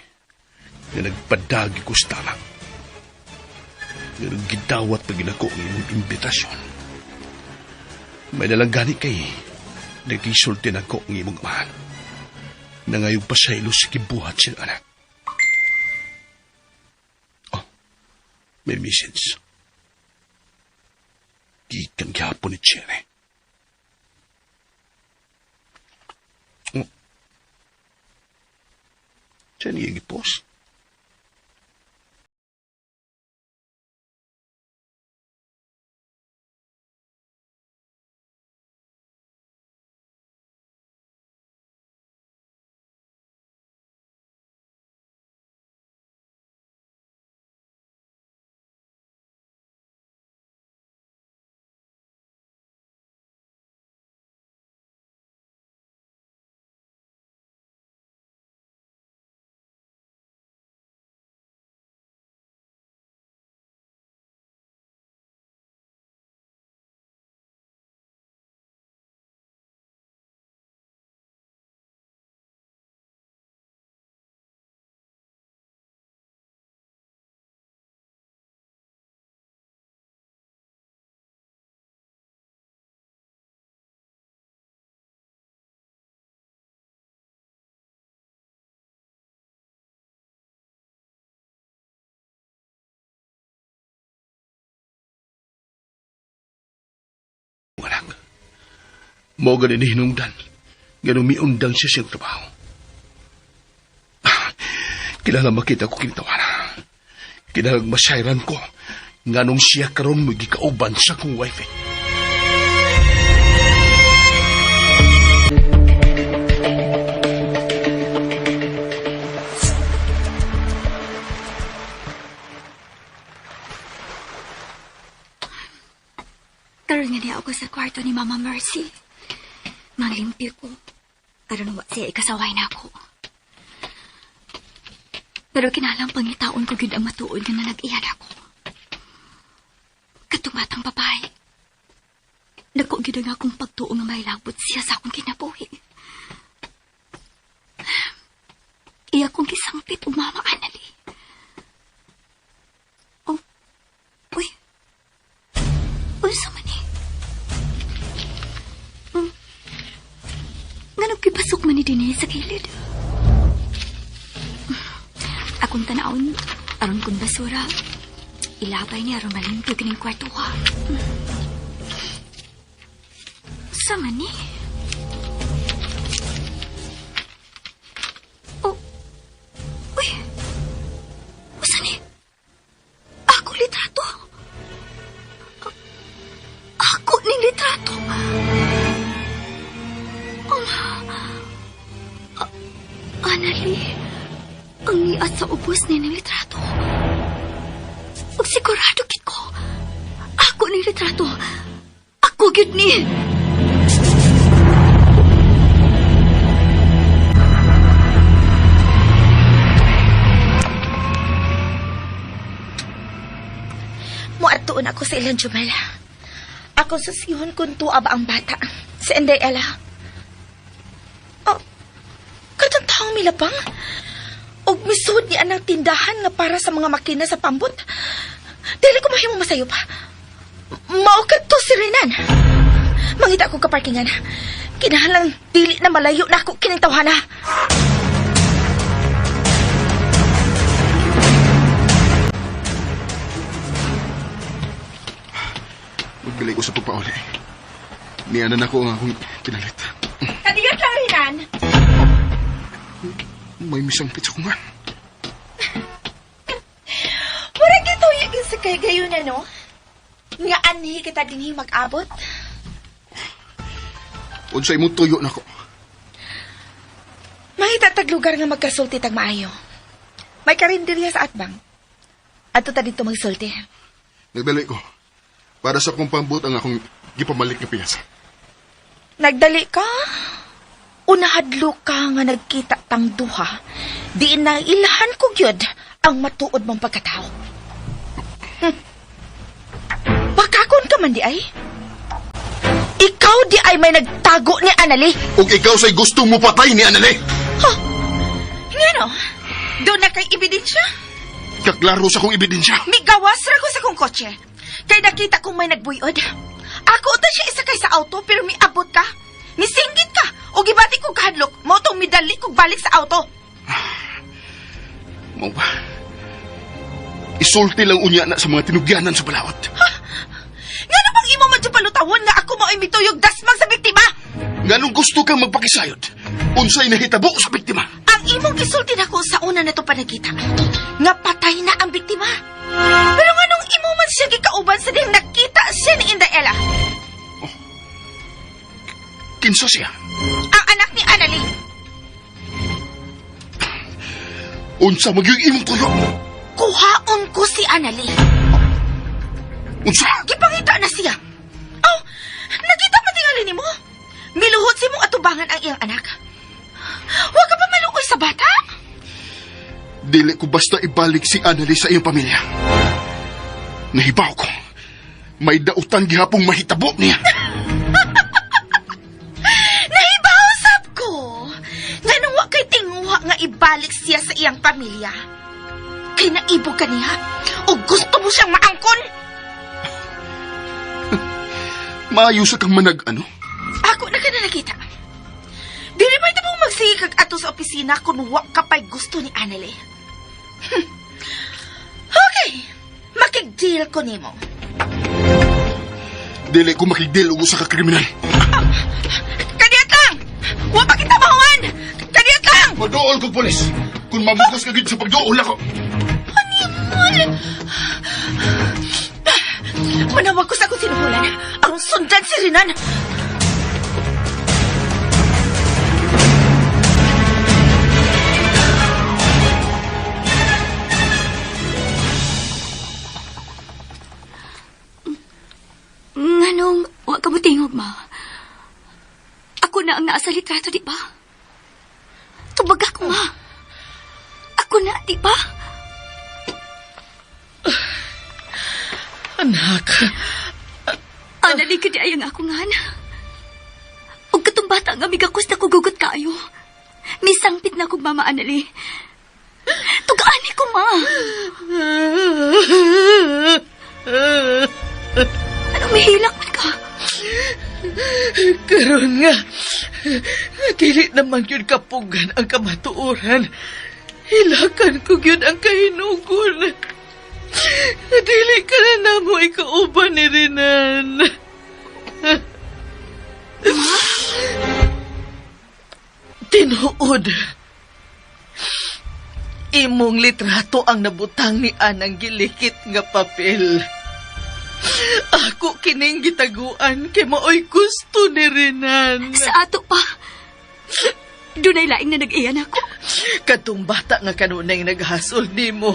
Na nagpadagi ko sa tamak. Na naggidawat na ginako ang imong imbitasyon. May nalanggani kay nagisulti na ko ang imong amahan. Na ngayong pasaylo sa kibuhat sila anak. Oh, may message. Gikan gihapon ni Cherry. Oh. Diyan niya gipost. Anak, mo ganin hinungdan, ganun miundang siya siyang trabaho. Kilala makita ko kinitawana. Kinalag masayran ko, nganong siya karon mo gikauban sa kong wife. Karoon nga niya ako sa kwarto ni Mama Mercy. Manglimpyo ko. Aron wa siya ikasaway na ako. Pero kinalang pangitaon ko gyud ang matuod nga na nag-iyan ako. Katumatang babae. Dako gyud ang akong pagtuo nga may labot siya sa akong kinabuhi. Iya kong kisangpit o Mama Annalie. Oh, uy. Unsa man eh? Nga nagkipasok man ni Dine sa kilid. Akong tanaon, aron kong basura, ilabay niya aron malimpyo kining kwarto ha. Sa man eh? Oh, uy, usan eh? Ako litrato? Ako ning litrato? Annalie, ang niat sa ubos ni ng litrato. Ug sigurado gid ko, ako ni litrato. Ako gid ni. Muadtuon ako sa ilang Jumel. Ako sa sihon kung tuwa ba ang bata. Si Inday Ella. Oh, katang taong milabang. Og misud ni anang tindahan nga para sa mga makina sa pambot. Dili ko mahimo masayo pa. Mao kadto si Renan. Mangita ko kaparkingan. Kinahanglang dili na malayo na ako kining tawhana. Magbili ko sa pagpauli. Niyanan ako ang akong pinalit. Katigat lang, Renan. May misampit sa kungan. Murag ito yung sa kay gayon no? Nga ani kita dinhi mag-abot. Unsay mo tuyo na ko. Mahitatag lugar nga magkasulti tag maayo. May karinderya sa atbang. Ato ta dito magsulti. Nagdali ko. Para sa kong pambut ang akong gipamalik nga piyasa. Nagdali ka? Unahadlo ka nga nagkita tang duha. Di na ilahan ko gyud ang matuod mong pagkatao. Bakakon ka man di ay? Ikaw di ay may nagtago ni Anali. Ug ikaw say gusto mo patay ni Anali. Ngano? Doon na kay ebidensya? Kaklaro sa kong ebidensya. Migawas ra ko sa kong kotse. Kay nakita kong may nagbuyod. Ako ta siya isa kay sa auto pero miabot ka. Misinggit ka. O gibati kong kahadlok. Mo tong midali kong balik sa auto. Mo ba? Isulti lang unya na sa mga tinugyanan sa balawat. Ngano bang imo man palutawan nga ako mao'y mituyog dasmang sa biktima? Nganong gusto kang magpakisayod? Unsay nahitabo sa biktima? Ang imong gisulti nako sa una na to panagkita. Nga patay na ang biktima. Pero nganong imo man siya gikauban sa ding nakita siya ni Indaela? Kinsa siya? Ang anak ni Anali. Unsa magyung imong tuyo? Kuhaon ko si Anali. Unsa? Gipangita na siya. Oh, nakita man tingali nimo. Miluhot si mong atubangan ang iyang anak. Huwag ka pa maluoy sa bata? Dili ko basta ibalik si Annalise sa iyong pamilya. Nahibaw ko. May dautan gihapong mahitabo niya. Nahibaw sab ko. Nganong wa kay tinguha nga ibalik siya sa iyang pamilya. Kay naibog ka niya o gusto mo siyang maangkon? Maayo sa kang manag-ano? Ako na ka na nakita. Dili ba ito mong magsigag ato sa opisina kung wa ka pa'y gusto ni Anneli? Okay, makig-deal ko nimo. Dili ko makigdil ugo sa kakriminal. Kadiyat lang! Wa pa kita mahuman! Kadiyat lang! Madool ko, polis. Kung mabukas ka gid sa pagdool ako. Manawag ko sa akong sinuhulan. Ang sundan si Rinan. Nganong, wa ka mo tingog, ma. Ako na ang naa sa litrato, di ba? Tubag ako, ma. Ako na, di ba? Anak. Anali ka di ay ang ako nga na. O katong bata nga migakos na kugugot kayo. Misangpit na kong mama, Anali. Tugaani ko, ma. Anong mahilak man ka? Karon nga. Dili naman yun kapugan ang kamatuoran. Hilakan ko yun ang kahinugon. Dili ka na namo ikauban ni Rinan. Tinuod. Imong litrato ang nabutang ni Anang gilikit nga papel. Ako kining gitaguan kay maoy gusto ni Rinan. Sa ato pa. Dunay laing na nag-iyan ako. Katong bata nga kanunay naghasol nimo.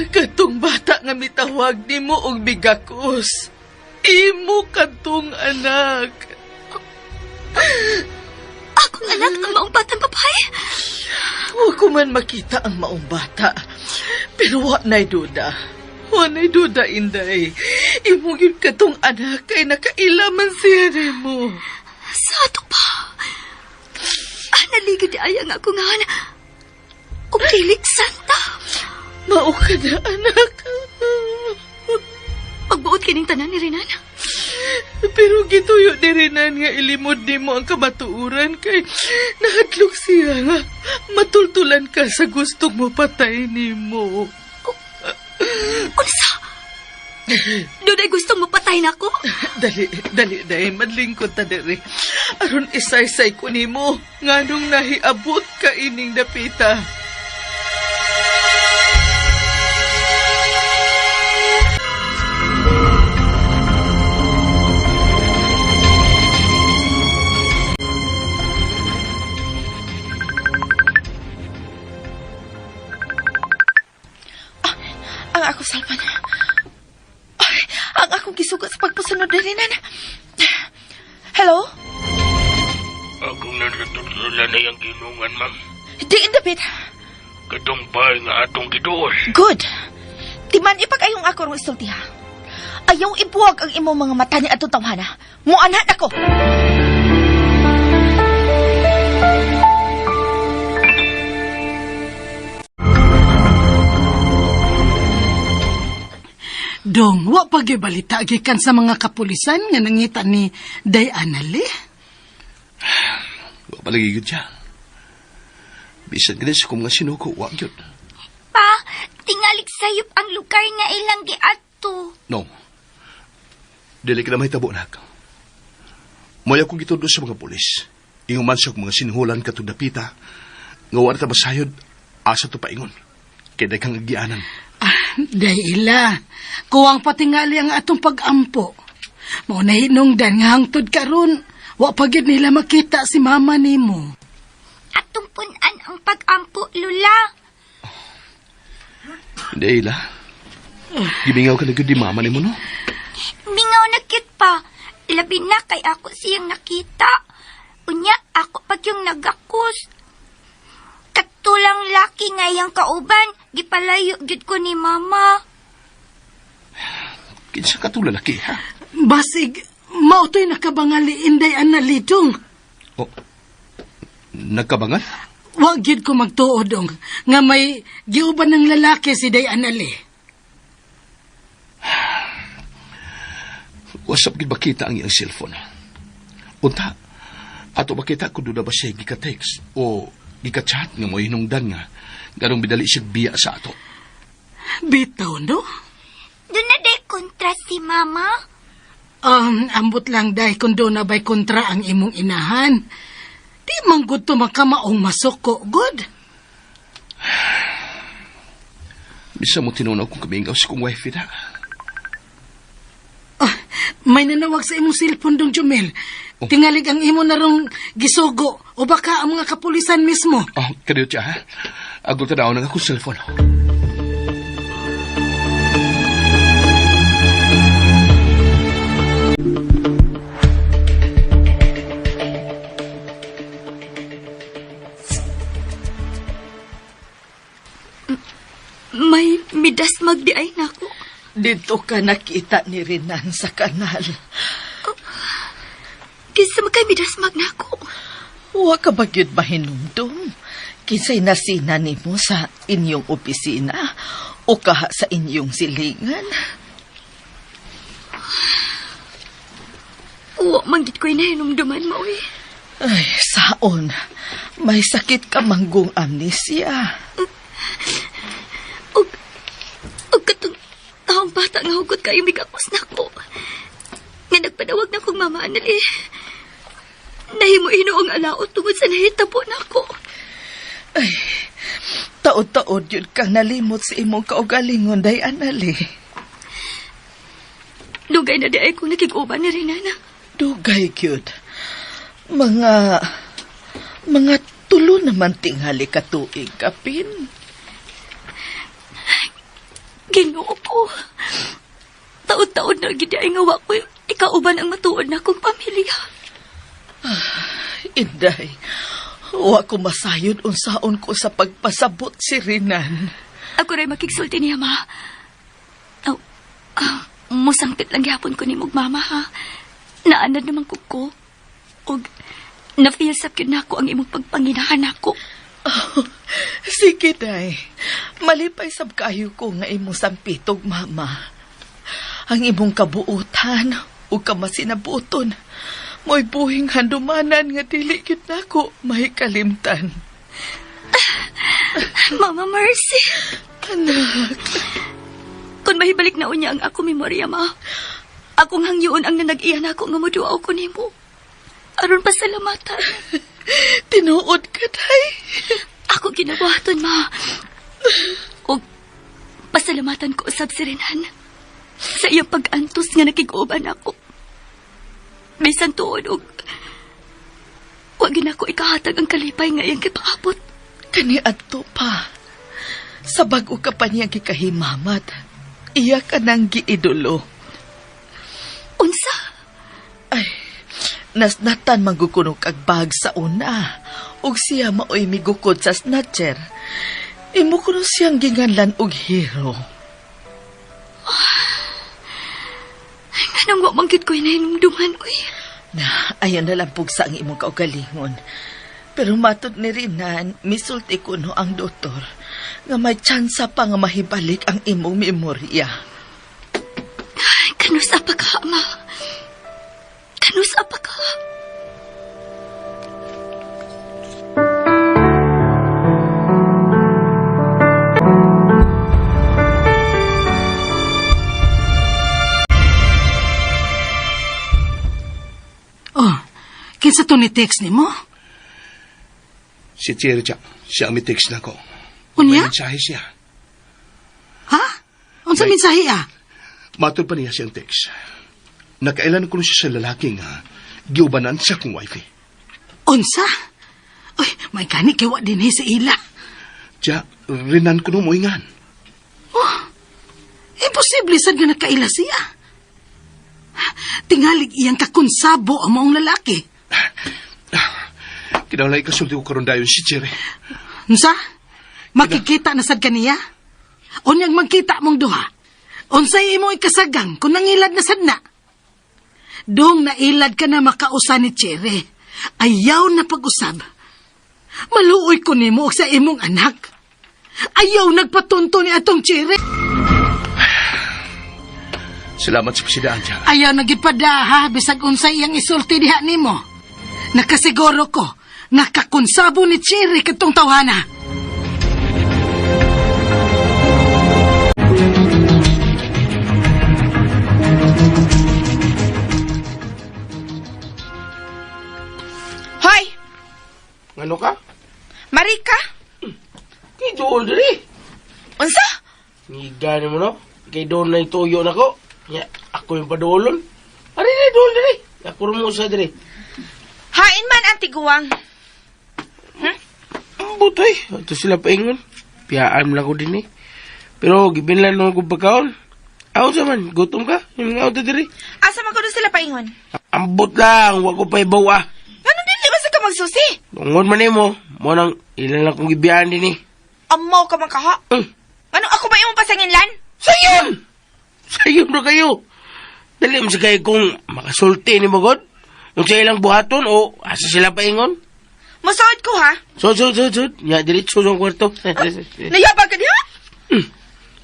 Katong bata nga mitawag nimo og bigakos. Imo katong anak. Akong anak ang maong batang babae. Huwag ko man makita ang maong bata. Pero wa na'y duda. Wa na'y duda, Inday. Imo yun katong anak kay nakailaman siya nimo. Sa ato pa. Naligid ay ang ako nga na. Kung kilig santa. Mao ka na, anak. Pagbuot kining tanan ni Rinan. Pero gituyo ni Rinan nga ilimod ni mo ang kamatuuran kay nahadlok siya nga matultulan ka sa gustong mo patay ni mo. Unsa? Doon ay gusto mo patay na ako? Dali, madlingkod ta diri. aron isaysay ko nimo nganong nahiabot ka ining dapita. Ang ako salpan. Ay, ang akong gisugot sa pagpasunod na rinan. Hello? Akong nanatutula na yung ginungan, ma'am. Diin, David. Katumpay nga atong giduol. Good. Timan ipag-ayong ako rong isultiha. Ayaw ibuwag ang imong mga mata ni atong tawhana. Muanhat ako. Dong, wa pagibalita gikan sa mga kapulisan nga nangita ni Diana Lee. Wa palagi yun siya. Bisan ka sa kung nga sinuko, wag yun. Pa, tingalik sayop ang lugar nga ilang giadto. No. Dili ka na may tabo, nak. Moya kong gitudo sa mga pulis. Inguman sa mga sinhulan katong dapita. Nga wala ta masayod, asa to paingon. Kaya day kang agianan. Dahila, kuwang patingali ang atong pag-ampo. Mao na hinungdan nga hangtod karon, wa pagid nila makita si mama nimo. Atong punan ang pag-ampo, Lula. Dahila, gimingaw ka na di mama ni mo, no? Mingaw na cute pa. Labi na kay ako siyang nakita. Unya, ako pag yung nagakus. Katulang laki nga yung kauban, gipalayo gid ko ni mama. Kinsa ka itong lalaki, ha? Basig, mao to'y nakabangali inday analitong. O, nagkabangal? Wa gid ko magtuod nga may giuban ng lalaki si Day Anali. Wasap gid makita ang iyang cellphone. Unta, ato makita kung doon na ba siya gika-text o gika-chat nga mo hinungdan nga garong bidali siya biya sa ato. Bitaw, no? Doon na day kontra si mama. Ambot lang day kung doon na ba'y kontra ang imong inahan. Di man gud to makamaong masuko, good? Bisa mo tinunaw kung kamingaw si kong wife na. May nanawag sa imong cellphone dong, Jumel. Oh. Tingalig ang imo na rong gisugo o baka ang mga kapulisan mismo. Oh, kadiyo siya, ha? Agol tanaw na akong cellphone. May midas magdiay na ako. Dito ka nakita ni Rinan sa kanal. Kinsa magkay midas magnako. Huwag ka ba yun mahinumdum? Kinsay nasina ni mo sa inyong opisina o kaha sa inyong silingan? Huwag manggit ko'y nahinumduman mo eh. Ay, saon. May sakit ka manggong amnesia. O katong taong bata nga hugot kayo migakos na ko. Nga nagpadawag na kong mama Anali. Nahimo-ino ang alaot tungod sa nahitabo na ko. Ay, taod-taod yun kang nalimot sa imong kaugalingon, day Anali. Dugay na di ay kong nakiguban ni Renana. Dugay, cute. Mga tulo naman tinghali katuig, kapin. Ginoo ko. Taod-taod na gid ay ngawa ko ikauban ang matuod na akong pamilya. Inday, wa ko masayod unsaon ko sa pagpasabot si Rinan. Ako rin makiksulti niya, ma. Musangkit lang gihapon ko ni mong mama, ha? Naanad naman ko. O na-feel sa yun na ako ang imong pagpanginahan ako. Oh, sige, day. Malipay sab kayo ko nga imong sampitog, mama. Ang imong kabuutan o kamasinabuton. Mo'y buhing handumanan nga dili gyud nako may kalimtan. Mama Mercy. Anak. Kung mahibalik na unya ang ako memorya, ma. Akong hangyoon ang nanag-iyan ako nga moduaw ko nimo. Aron pasalamatan. Tinuod ka, day. Ako ginabuhaton, ma. O pasalamatan ko usab si Renan. Sa iyang pag-antos nga nakiguban ako. Bisan tuod og wag ako ikahatag ang kalipay nga iyang kipaabot. Kani adto pa. Sa bag-o ka pa niyang kikahimamat. Iya ka nang giidolo. Unsa? Ay, nasnatan magkukunog ag bag sa una. Ug siya maoy migukod sa snatcher. Imo kuno siyang ginganlan og hero. Nang wa manggid ko inahinumduman, uy. Na, ayon na lang pugsa ang imong kaugalingon. Pero matod ni Renan, misulti ko no ang doktor nga may tsansa pa nga mahibalik ang imong memorya. Kanusa pa ka, ma? Kanusa pa ka? Oh, kinsa to ni text ni mo? Si Cherry, Jack. Siya ang may text na ko. Unya? May mensahe siya. Ha? Unsa mensahe ah? Matod pa niya siyang text. Nakailan ko siya sa lalaki nga giubanan siya kong wife. Unsa? Uy, may kani kay wa din sa ila. Jack, rinan ko nung moingan. Oh, imposible sad nga nakaila siya. Tingalig iyang kakunsabo ang maong lalaki. Kinalay kasulti ko karon dayon si Cherry. Unsa? Makikita na sad kaniya? Unyang magkita mong duha. Unsay imo ikasagang kung nangilad na sad na? Dong nailad ka na makausa ni Cherry. Ayaw na pag-usab. Maluoy ko nimo og sa imong anak. Ayaw nagpatunto ni atong Cherry. Salamat sa pasidaan, Jack. Ayaw nagipadaha bisag unsay iyang isulti diha nimo. Nakasiguro ko nakakonsabo ni Cherry katong tawhana. Hoy! Ano ka? Marika? Kay doon dali. Unsa? Ngigani mo no? Kay doon na ituyo na ko. Ya, ako yung padulon. Ari na doon dali. Ako rin mo sa dali. Hain man ang tiguang. Ang butoy. Ito sila paingon. Piyaan lang ko din eh. Pero gibinlan nung kong pagkaon. Ako sa man, gutom ka. Yung nga ito dali. Asa man ko sila paingon? Ambot lang. Huwag ko pa ibawa. Ganun din, di ba sa ka magsusi? Tungod man mo. Mo nang ilan lang kong gibiyaan din eh. Amaw ka man kaha. Ano ako ba yung pasanginlan? Sayon! Sayon na kayo. Dali mo sa kayo kung makasulti ni Magod. Yung sa ilang buhaton o asa sila paingon. Masuot ko ha? Sud. Nya, diretso sa kwarto. Nayabag ka diha?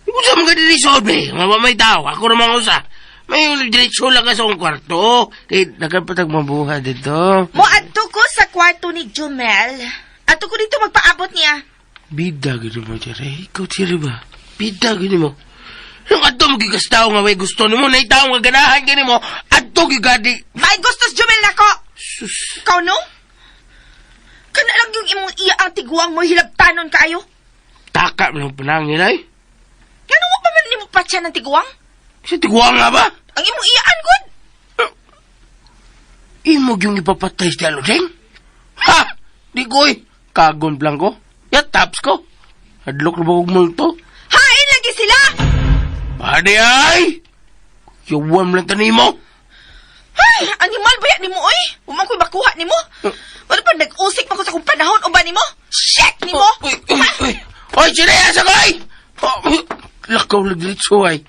Kung saan mga diretso, be? Nga may tao. Ako naman usa. May diretso lang ka sa kwarto. Kaya nagkapatag mabuha dito. Moadto ko sa kwarto ni Jumel. Ato ko dito magpaabot niya. Bida gini mo, Jere. Ikaw, Jere ba? Bida gini mo. Yung ato magigas tao nga may gusto ni mo, na itaw nga ganahan gini mo, ato gigadi. May gustos Jumel nako. Sus. Ikaw no? Kana lang yung imong iya ang tiguang mo hilabtanon kaayo. Taka mo ng panangin ay. Ngano mo pa man nimo patsa ng tiguang? Si tiguang nga ba? Ang imong iyaan gud. Imog yung ipapatay si Alodeng? Ha! Di ko'y. Kagon lang ko. Ya, taps ko. Hadlok na ba kong multo? Hain lagi sila! Pade ay! Yuwam lang tanin mo. Ay, animal ba yan ni mo, oy? Umang ko'y bakuha ni mo. Wala pa nag-usik pa ko sa kong panahon o ba ni mo? Shit ni mo! Oy, sinayasa ko ay! Lakaw lagdritso ay.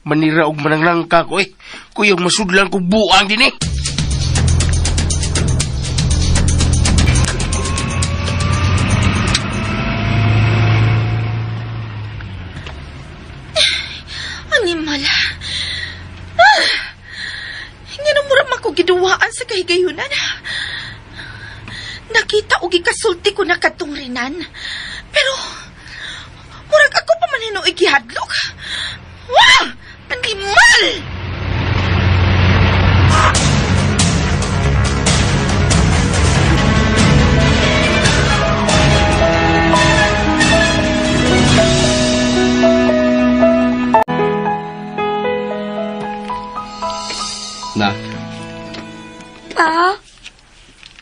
Manira og mananglang ka ko eh. Kuyang masudlan ko buang din eh. Animal. Nga na mura man ko giduwaan sa kahigayunan. Nakita o gikasulti ko na katong Renan. Pero, murag ako pa man hino igihadlok. Wah! Animal!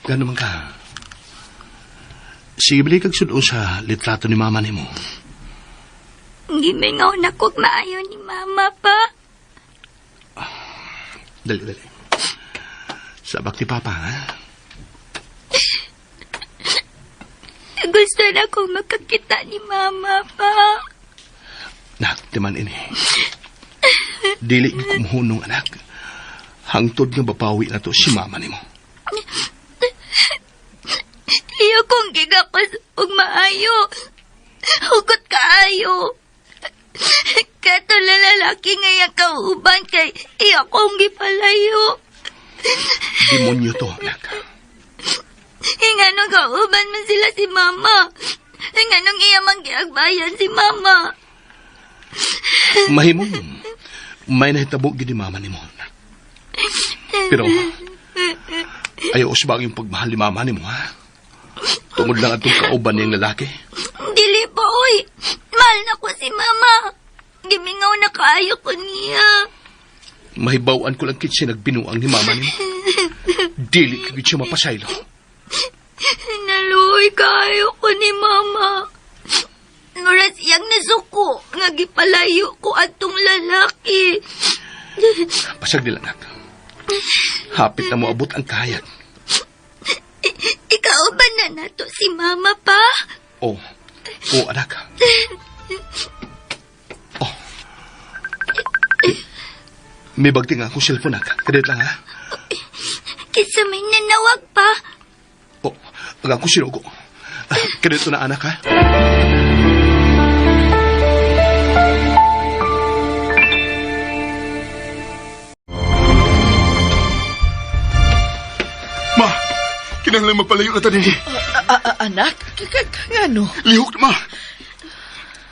Ganun man ka. Sige, balik kag sudo sa litrato ni mama ni mo. Gimingaw na kog maayo ni Mama pa. Dali. Sabak ni Papa, ha? Gusto na kong makakita ni Mama pa. Nak, timan ini. Dili kumuhunong anak. Hangtod nga bapawi na to si mama ni mo. Iyo kong gigakas og maayo. Hugot kaayo. Kato lalaki ngayang kauban kay iya kong gipalayo. Demonyo to, anak. Inganong kauban man sila si Mama. Inganong iya man giagbayan si Mama. Mahimong, may nahitabo gini mama ni mo. Pero, ayaw usbag yung pagmahal ni mama ni mo, ha? Tungod lang atong kauban niyang lalaki. Dili pa, oy. Mahal na ko si Mama. Gimingaw na kaayo ko niya. Mahibawaan ko lang kitsi nagbinuang ni mama ni mo. Dili kagit siya mapasaylo. Naluoy kaayo ko ni Mama. Nuras iyang nasuko. Nga gipalayo ko atong lalaki. Pasag nila, anak. Hapit na mo abot ang kahayag. Ikaw ba na nato si Mama pa? Oo, anak. Oh. May bagti nga akong cellphone, anak. Kadit lang, ha? Kisa may nanawag pa. Oo, ang akong sinugo. Kadit na, anak, ha? Ma, kinahanglan magpalayo na tanin. Anak? Ngano? Lihok na, ma.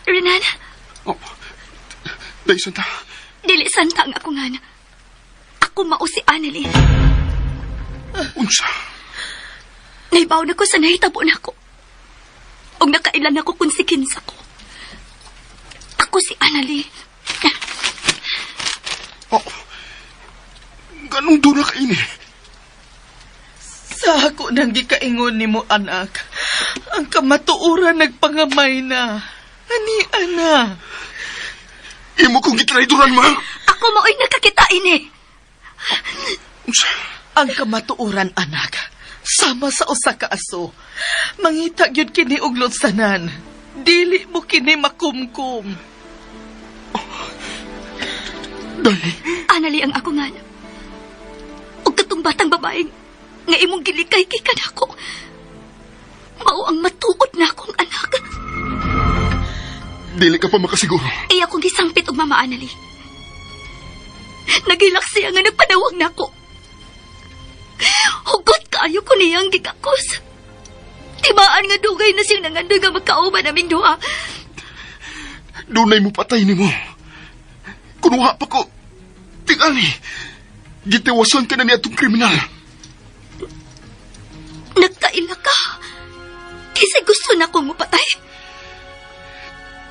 Renan, Oh, dahil santa. dili santa nga ako nga na. Ako mao si Annalyn. Unsa? Naibaw na ko sa nahitabo na ko. Og nakailan ako kung si kinsa ko. Ako si Annalyn. Oh, ganong doon na kaini. Sa ako nang gikaingon ni mo, anak. Ang kamatuuran nagpangamay na. Ani, ana. Imo kong gitrayduran, ma. Ako mao'y nakakitain eh. Unsa? Ang kamatuuran, anak. Sama sa usa ka aso. Mangita gyud kini og lutsanan. Dili mo kini makumkum. Dali. Annalyn ang ako nga na. Og katong batang babaeng nga imong gilikay kay kanako. Mao ang matuod na akong anak. Dili ka pa makasiguro. Iya kong gisampit og Mama Annalyn. Nagilak siya nga nagpadawag na ako. Hugot kayo ko niyang gikakos. Tibaan nga dugay na siyang nangandoy nga magkauban naming duha. Dunay mo patay ni mo. Kunuha pa ko. Tingali. Gitiwasan ka na niya itong kriminal. Nagkaila ka. Kasi gusto na akong mapatay.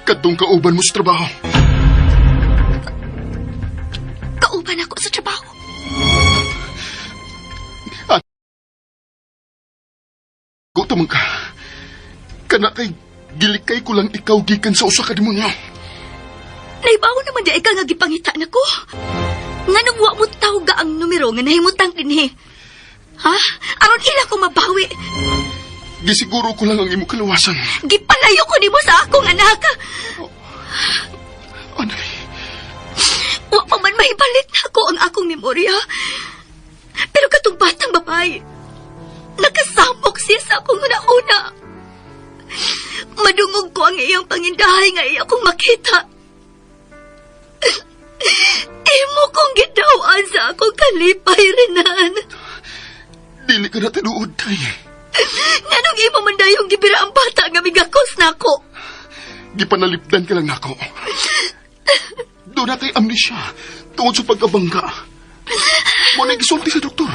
Kadtong kauban mo sa trabaho. Kauban ako sa trabaho. Gutom ka. Kana kay gilikay ko lang ikaw gikan sa usa ka demonyo. Naibaw naman di ka nga gipangita na ko. Nga nung wa mo tawga ang numero nga nahimutang kini. Ha? Aron ila ko mabawi. Gisiguro ko lang ang imo kalawasan. Gipalayo ko nimo sa akong anak. Anay. Wa pa man mahibalit na ako ang akong memorya. Pero katong batang babae, nakasamok siya sa akong una-una. Madungog ko ang iyang pangindahay nga iya kong makita. Imo kong gidawaan sa akong kalipay, Renan. Dili ka na tinuod, tay. Nganong imo man dayong gibira ang bata nga migakos na ako. Gipanalipdan ka lang nako. Doon na kay amnesia tungod sa pagkabangga. Mo na gisulti sa doktor.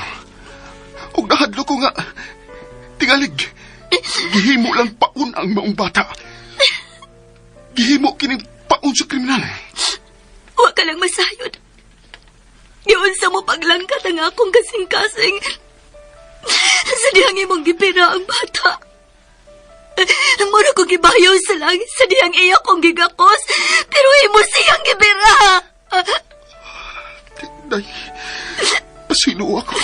Og nahadlo ko nga tingalig. Gihimo lang paun ang maong bata. Gihimo kining paun sa kriminal. Wa ka lang masayod. Giunsa mo paglangkat ang akong kasing-kasing. Sa diyang imong gipira ang bata. Mura ko gibayaw sa langit sa diyang iya kong gigakos, pero imo siyang gipira. Day, pasino ako.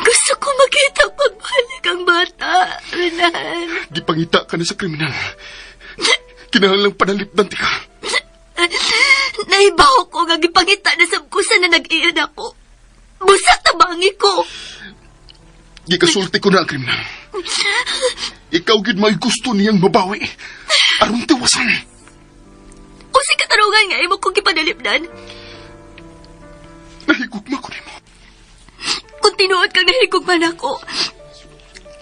Gusto ko makita pagbalik ang bata, Renan. Gipangita ka na sa kriminal. Kinahanglang panalipdan ti ka. Naibaw ko nga gipangita na sa kusa na nag-iyan ako. Busak tabangi ko. Gikasulti ko na ang kriminal. Ikaw gid may gusto niyang mabawi. Aron tiwasan. O si katarungan nga imo kong gipadalipdan. Nahigugma ko nimo. Kung tinuod kang nahigugman ako,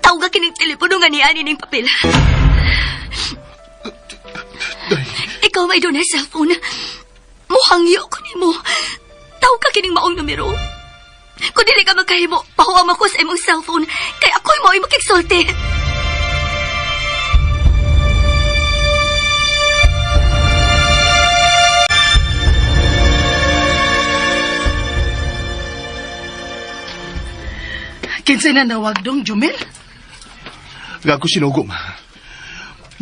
tawag ka kining telepono nga ni Ani ning papel. Day. Ikaw may doon na cellphone. Muhangyo ko nimo. Tawag ka kining maong numero. Kung dili ka magkahimo, pahuwam ako sa imong cellphone, kay ako'y mo ay makiksulti. Kinsay na nawag dong, Jumel? Gago sinugo, ma.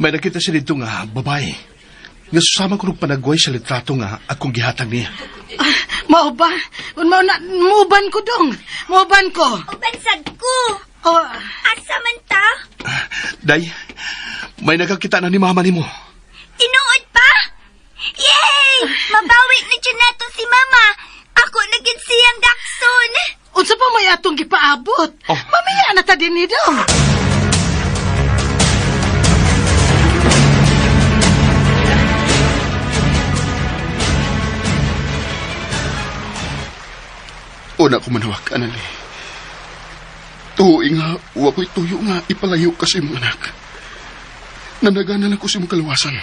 May nakita siya dito nga babae. Nga susama ko ng panagway sa litrato nga akong gihatag niya. Mao ba? Muuban ko dong. Muuban ko. Ubansag ko. Oh. Asa man ta? Day, may nakakita na ni mama ni mo. Tinuod pa? Yay! Mabawi na dyan nato si Mama. Ako naging siyang dakson. Unsa pa may atong gipaabot? Oh. Mamaya na ta din ni dong. Una ko manawag, anali. Tuwi nga, wako'y tuyo nga ipalayo kasi mong anak. Nanaganan ako sa mong kalawasan.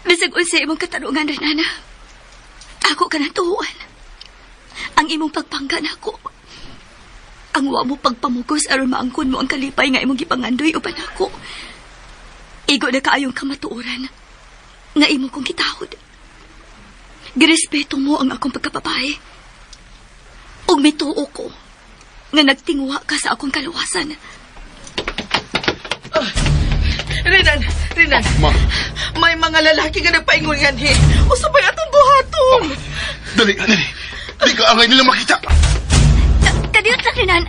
Bisag unsay imong katarungan, Renana. Ako ka na tuwan. Ang imong pagpangga nako. Ang wa mo pagpamugos aron maangkon mo ang kalipay nga imong gipangandoy uban ako. Igo na kaayong kamatuoran nga imong kong gitahod. Girespeto mo ang akong pagkababae. Ug mituo ko nga nagtingwa ka sa akong kaluwasan. Renan, Ma. may mga lalaki nga nagpaingon nga ni. Usabay atong buhaton. Dali. Di ka angay nila makita. Kadiyot lang, Renan.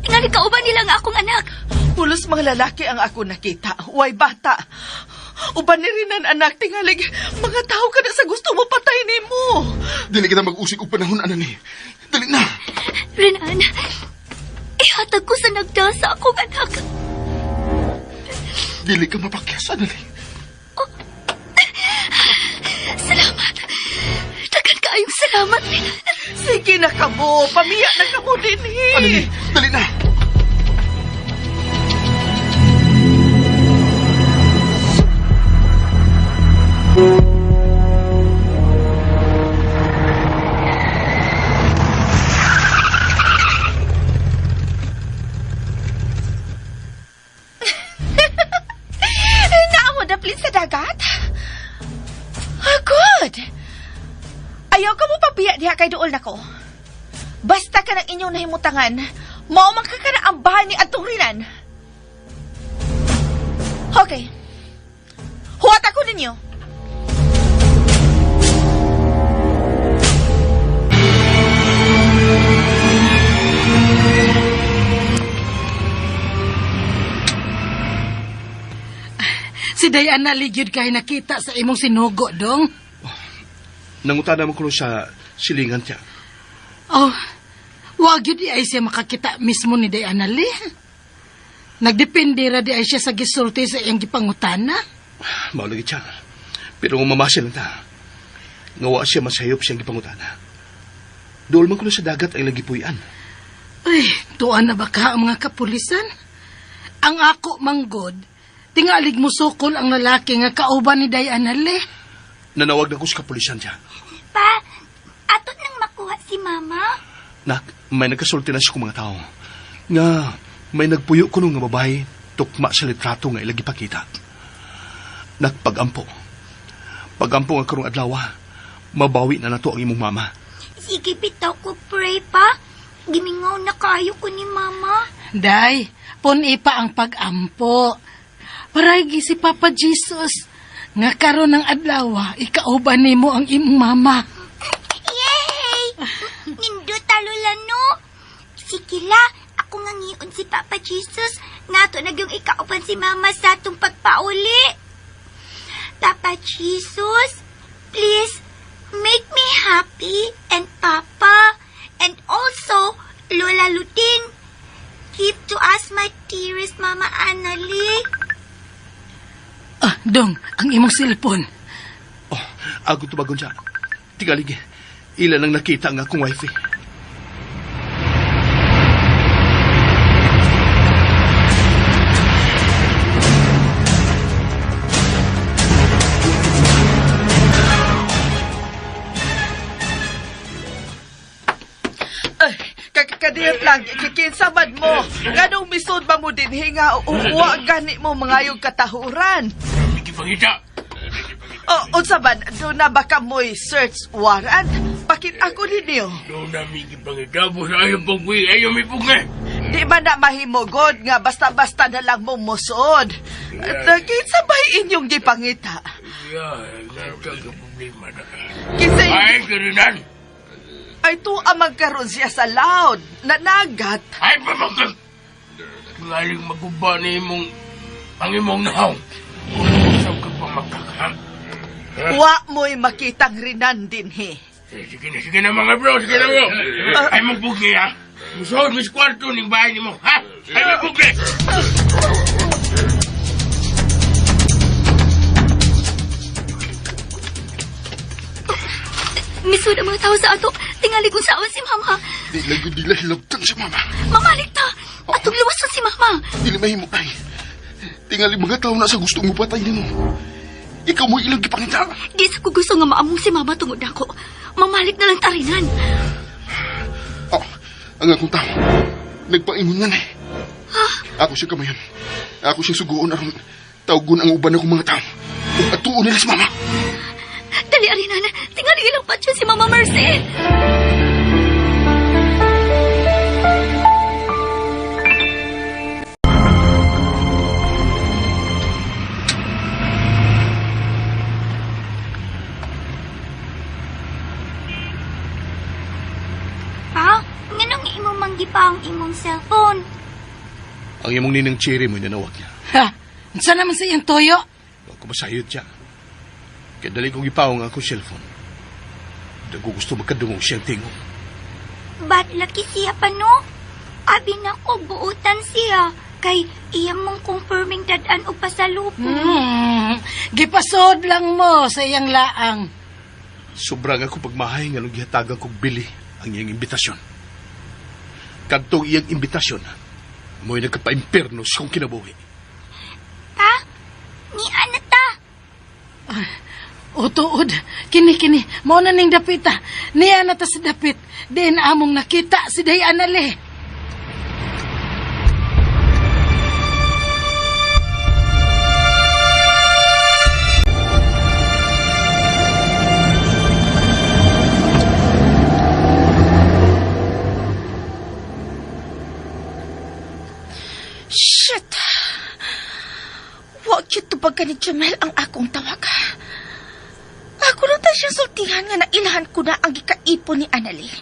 Tingali kauban nila nga akong anak. Pulos mga lalaki ang ako nakita. Huway bata. Uban ni Renan anak, tingalig mga tao ka na sa gusto mo patay ni mo. Dili kita mag-usik o panahon, anani. Dali na. Renan, ihatag ko sa nagdasa akong anak. Dili ka mapakyas, anani. Salamat. Dagan kaayong salamat, Renan. Sige na kamo, pamiya na kamo din eh. Anani, dali na. Daplin sa dagat? Good. Ayaw ka mo papiya diha kay duol nako. Basta ka ng inyong nahimutangan, mao man ka na ang bahay ni Adtong Renan. Okay. Huwat ako ninyo. Si Diana ligyod kay nakita sa imong sinugo, dong. Nangutada mo ko sa silingan siya. Oh, wag yun di ay siya makakita mismo ni Diana Lee. Nagdepende ra di ay siya sa gisulti sa iyang gipangutana. Maulagi siya. Pero kung mamasin lang ta, ngawa siya masayop siyang gipangutana. Dool man ko sa dagat ay lagipuyan. Ay, tuan na ba ka ang mga kapulisan? Ang ako, manggod, tingalig mo sukol ang lalaki nga kauban ni Diana Lee. Nanawag na ko sa kapulisan siya. Pa, ato nang makuha si Mama? Nak, may nagkasulti na siya kong mga tao. Nga, may nagpuyo ko nung nga babae, tukma sa litrato nga ilagi pakita. Nak, pagampo. Pagampo nga karong adlawa, mabawi na nato ang imong mama. Sige, bitaw ko pray pa. Gimingaw na kayo ko ni Mama. Day, puni pa ang pag-ampo. Paraygi si Papa Jesus. Nga karon ng adlaw, ikauban nimo ang imong mama. Yay! Nindot talulano. Sikila, ako nga ngiyon si Papa Jesus. Nato na yung ikauban si Mama sa atong pagpauli. Papa Jesus, please make me happy and Papa and also Lola Ludin. Give to us my dearest Mama Annalie. Dong, ang imong silpon. Oh, ako tubagon siya. Tigalig, ilan ang nakita ang akong wifi. Kadiyot lang, kikinsamad mo. Ganong misod ba mo din hinga uwa gani mo mga yung katahuran? Pangita. Unsa ba, doon na baka mo'y search warrant? Pakit ako ninyo. Doon namin ipangita mo sa ayaw pagwi, ayaw may punga. Di ba na mahimugod nga basta-basta na lang mong musod? Kinsa ba inyong gipangita? Problema na. Kinsa Ay, karinan. ay to amang karon siya sa loud, nanagat. Ay, pamagkag. Ngaling maguba ni imong ang imong nahaw. Kung ka pa magkaka. Wa mo'y makitang rinan din he. Sige na mga bro, sige na bro. Ay magbugi ha. Musod, mis kwarto ng bahay ni mo, ha? Ay magbugi. Misud ang mga tao sa ato. Tingali kung saan si Mama. Di lang hilabtan si Mama. Mamalik ta. Atong luwason si Mama. Dili mahimo ay. Tingali mga tao na sa gusto mo patay nimo. Ikaw mo ilang gipangita. Di sa ko gusto nga maamong si Mama tungod ako. Mamalik na lang tarinan. Oh, ang akong tao. Nagpaingon nga na eh. Ako siya kamayan. Ako siya sugoon aron tawgon ang uban akong mga tao. At tuon nila si Mama. Dali, Arinan. Tingali ilang patyo si Mama Mercy. Ha? Nganong imo manggi pa ang imong cellphone? Ang imong ninang Cherry mo nanawag niya. Ha? Saan naman sa iyang toyo? Ako masayod siya. Kaya dali kong ipawang akong cellphone. Dago gusto magkadungong siyang tingog. Ba't laki siya pa no? Abi na ko buutan siya. Kay iyang mong confirming dadan o pasalubong. Gipasod lang mo sa iyang laang. Sobrang ako pagmahay nga nung gihatagan kong bili ang iyang imbitasyon. Kadtong iyang imbitasyon, mo'y nagkapa-imperno sa kong kinabuhi. Ta? Ni anata? O tuod, kini, mao na ning dapita. Niya na ta sa dapit. Din among nakita si Day Anale. Shit! Wag yun tubagan ni Jamel ang akong tawag. Ako na tayo siyang sultihan nga nailahan ko na ang gikaipon ni Annalie.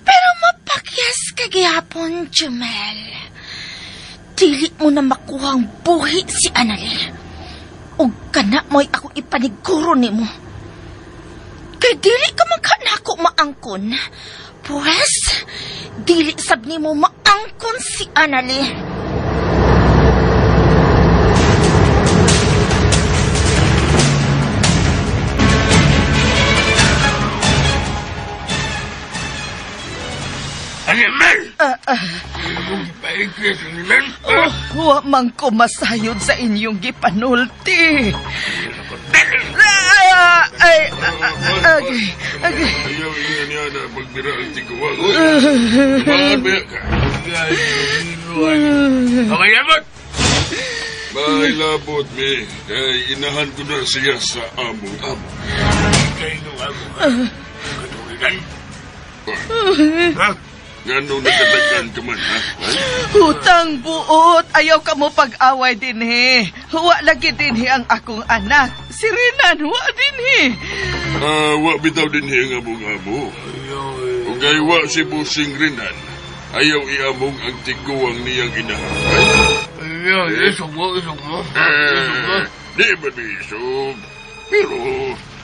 Pero mapakyas ka gihapon, Jamel. Dili mo na makuha ang buhi si Annalie. O kana mo'y ako ipaniguro ni mo. Kay dili ka magkanako maangkon. Pues, dili sab ni mo maangkon si Annalie. Animal! Mong ipaikis, animal? Wa man ko masayod sa inyong gipanulti. Ayaw iya niya na magbira ang tigawag. Bakit ba ka? Okay, labot! Bahay labot, me. Kaya inahan ko na siya sa among amo. Kaya nung ako, katuloy Rindan? Ha? Nga nung nagkatagan ka man, ha? Hutang buot, ayaw ka mo pag-away din he. Huwa lagi din he ang akong anak. Si Renan, huwa din he. Wa bitaw din hiyang among-amo. Kung gaywa si Busing Rinan, ayaw iamong ang tiguang niyang inahahay. Isog mo. Di ba di isog? Pero,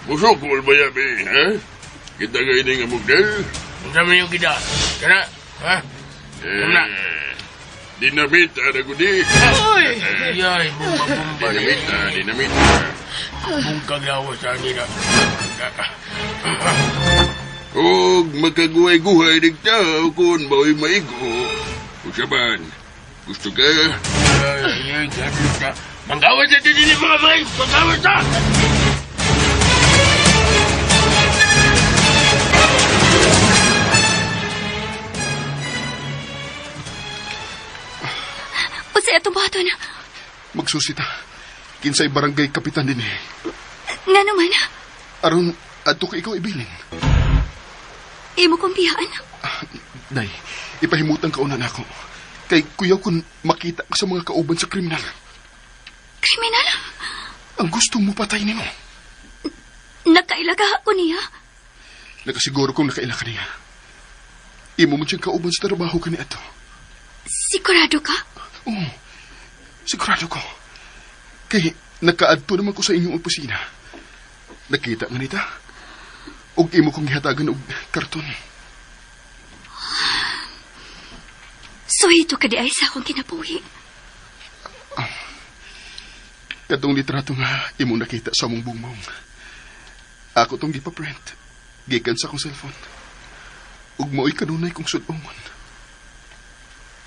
busog ko ba yabi, ha? Kita nga ining among del? Ang dami yung gida. Kana? Ha? Kana? Dinamita na ko di. Uy! Ay, bumba. Dinamita. Bungkag lawas sa nila. Og makaguhay-guhay ng tao kung mao'y maigo. Usaban, gusto ka? Ay, ganun ka. Manggawas na din ni mga may! Manggawas na! O sa itong bato na. Magsusita. Kinsay barangay kapitan din eh. Nga naman, Aron, ato ka ikaw ibilin. imo kong biyaan. Day, ipahimutan ka una na ako. Kay kuyaw kung makita ka sa mga kauban sa kriminal. Kriminal? Ang gusto mo patay nimo. Nakailaga ako niya. Nakasiguro kong nakaila ka niya. Imo mo siyang kauban sa trabaho ka ni ato. Sigurado ka? Oo, sigurado ko. Kay nakaadto naman ko sa inyong opisina. Nakita nga nita. Og imo kong gihatagan og karton. So ito ka di ay sa akong kinabuhi. Katong litrato nga imo nakita sa mong bungmong. Ako tong gipa-print. Gikan sa akong cellphone. Ug mo'y kanunay kong sudongon.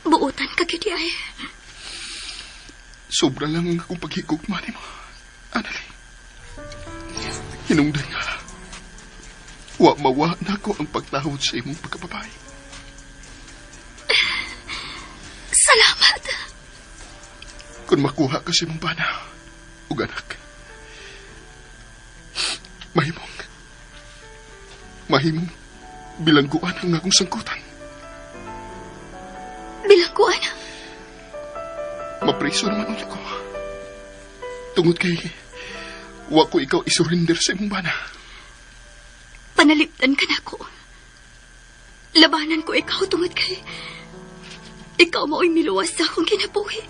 Buutan ka gidi ay. Sobra lang ang akong paghigugma ni mo. Anali. Hinungdan nga. Mawa na ko ang pagtawad sa imong pagkababay. Salamat. Kung makuha ka sa imong bana, ug anak, mahimong bilangguan ang akong sangkutan. Bilangguan? Mapriso naman ulit ko. Tungod kay, wa ko ikaw isurrender sa imong bana. Panalipdan ka na ko. Labanan ko ikaw tungod kay ikaw mo'y miluwas sa akong kinabuhi.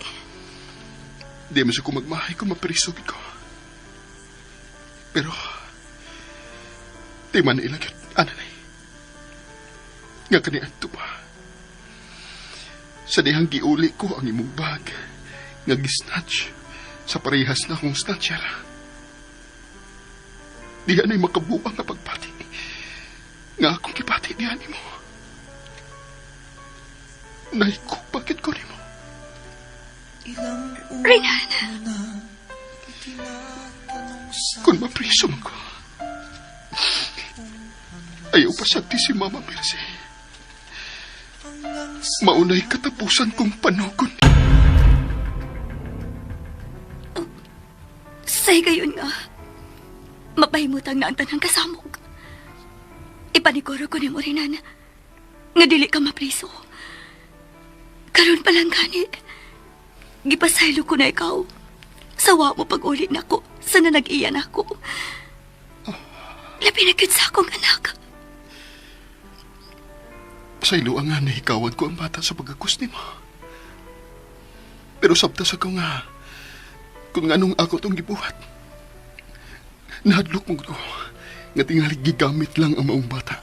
Di mo siya ko magmahay kung mapriso ko. Pero, di man ilagit, ananay. Nga kanian to ba? Sa dihang giuli ko ang imong bag, nga gisnatch sa parehas na akong snatcher. Diyan ay makabuang nga pagpati. Nga akong kipati diyan mo. Nay ko, bakit ko nimo? Renan. Kung mapriso mo ko, ayaw pasagti si Mama Mercy. Maunay katapusan kong panogon. Say gayon nga. Mapahimutang na ang tanang kasamog. Ipaniguro ko ni mo, Renan, nga dili ka mapriso. Karon pa lang gani. Gipasaylo ko na ikaw. Sawa mo pag-uli na ko. Sana nag-iyan ako. Labi na gyud sa akong anak. Sa iluang nga nahikawan ko ang bata sa pagkakos ni mo. Pero sabta sa ko nga, kung anong ako tong gibuhat. Nahadlok mo ko, nga tingali gigamit lang ang maong bata.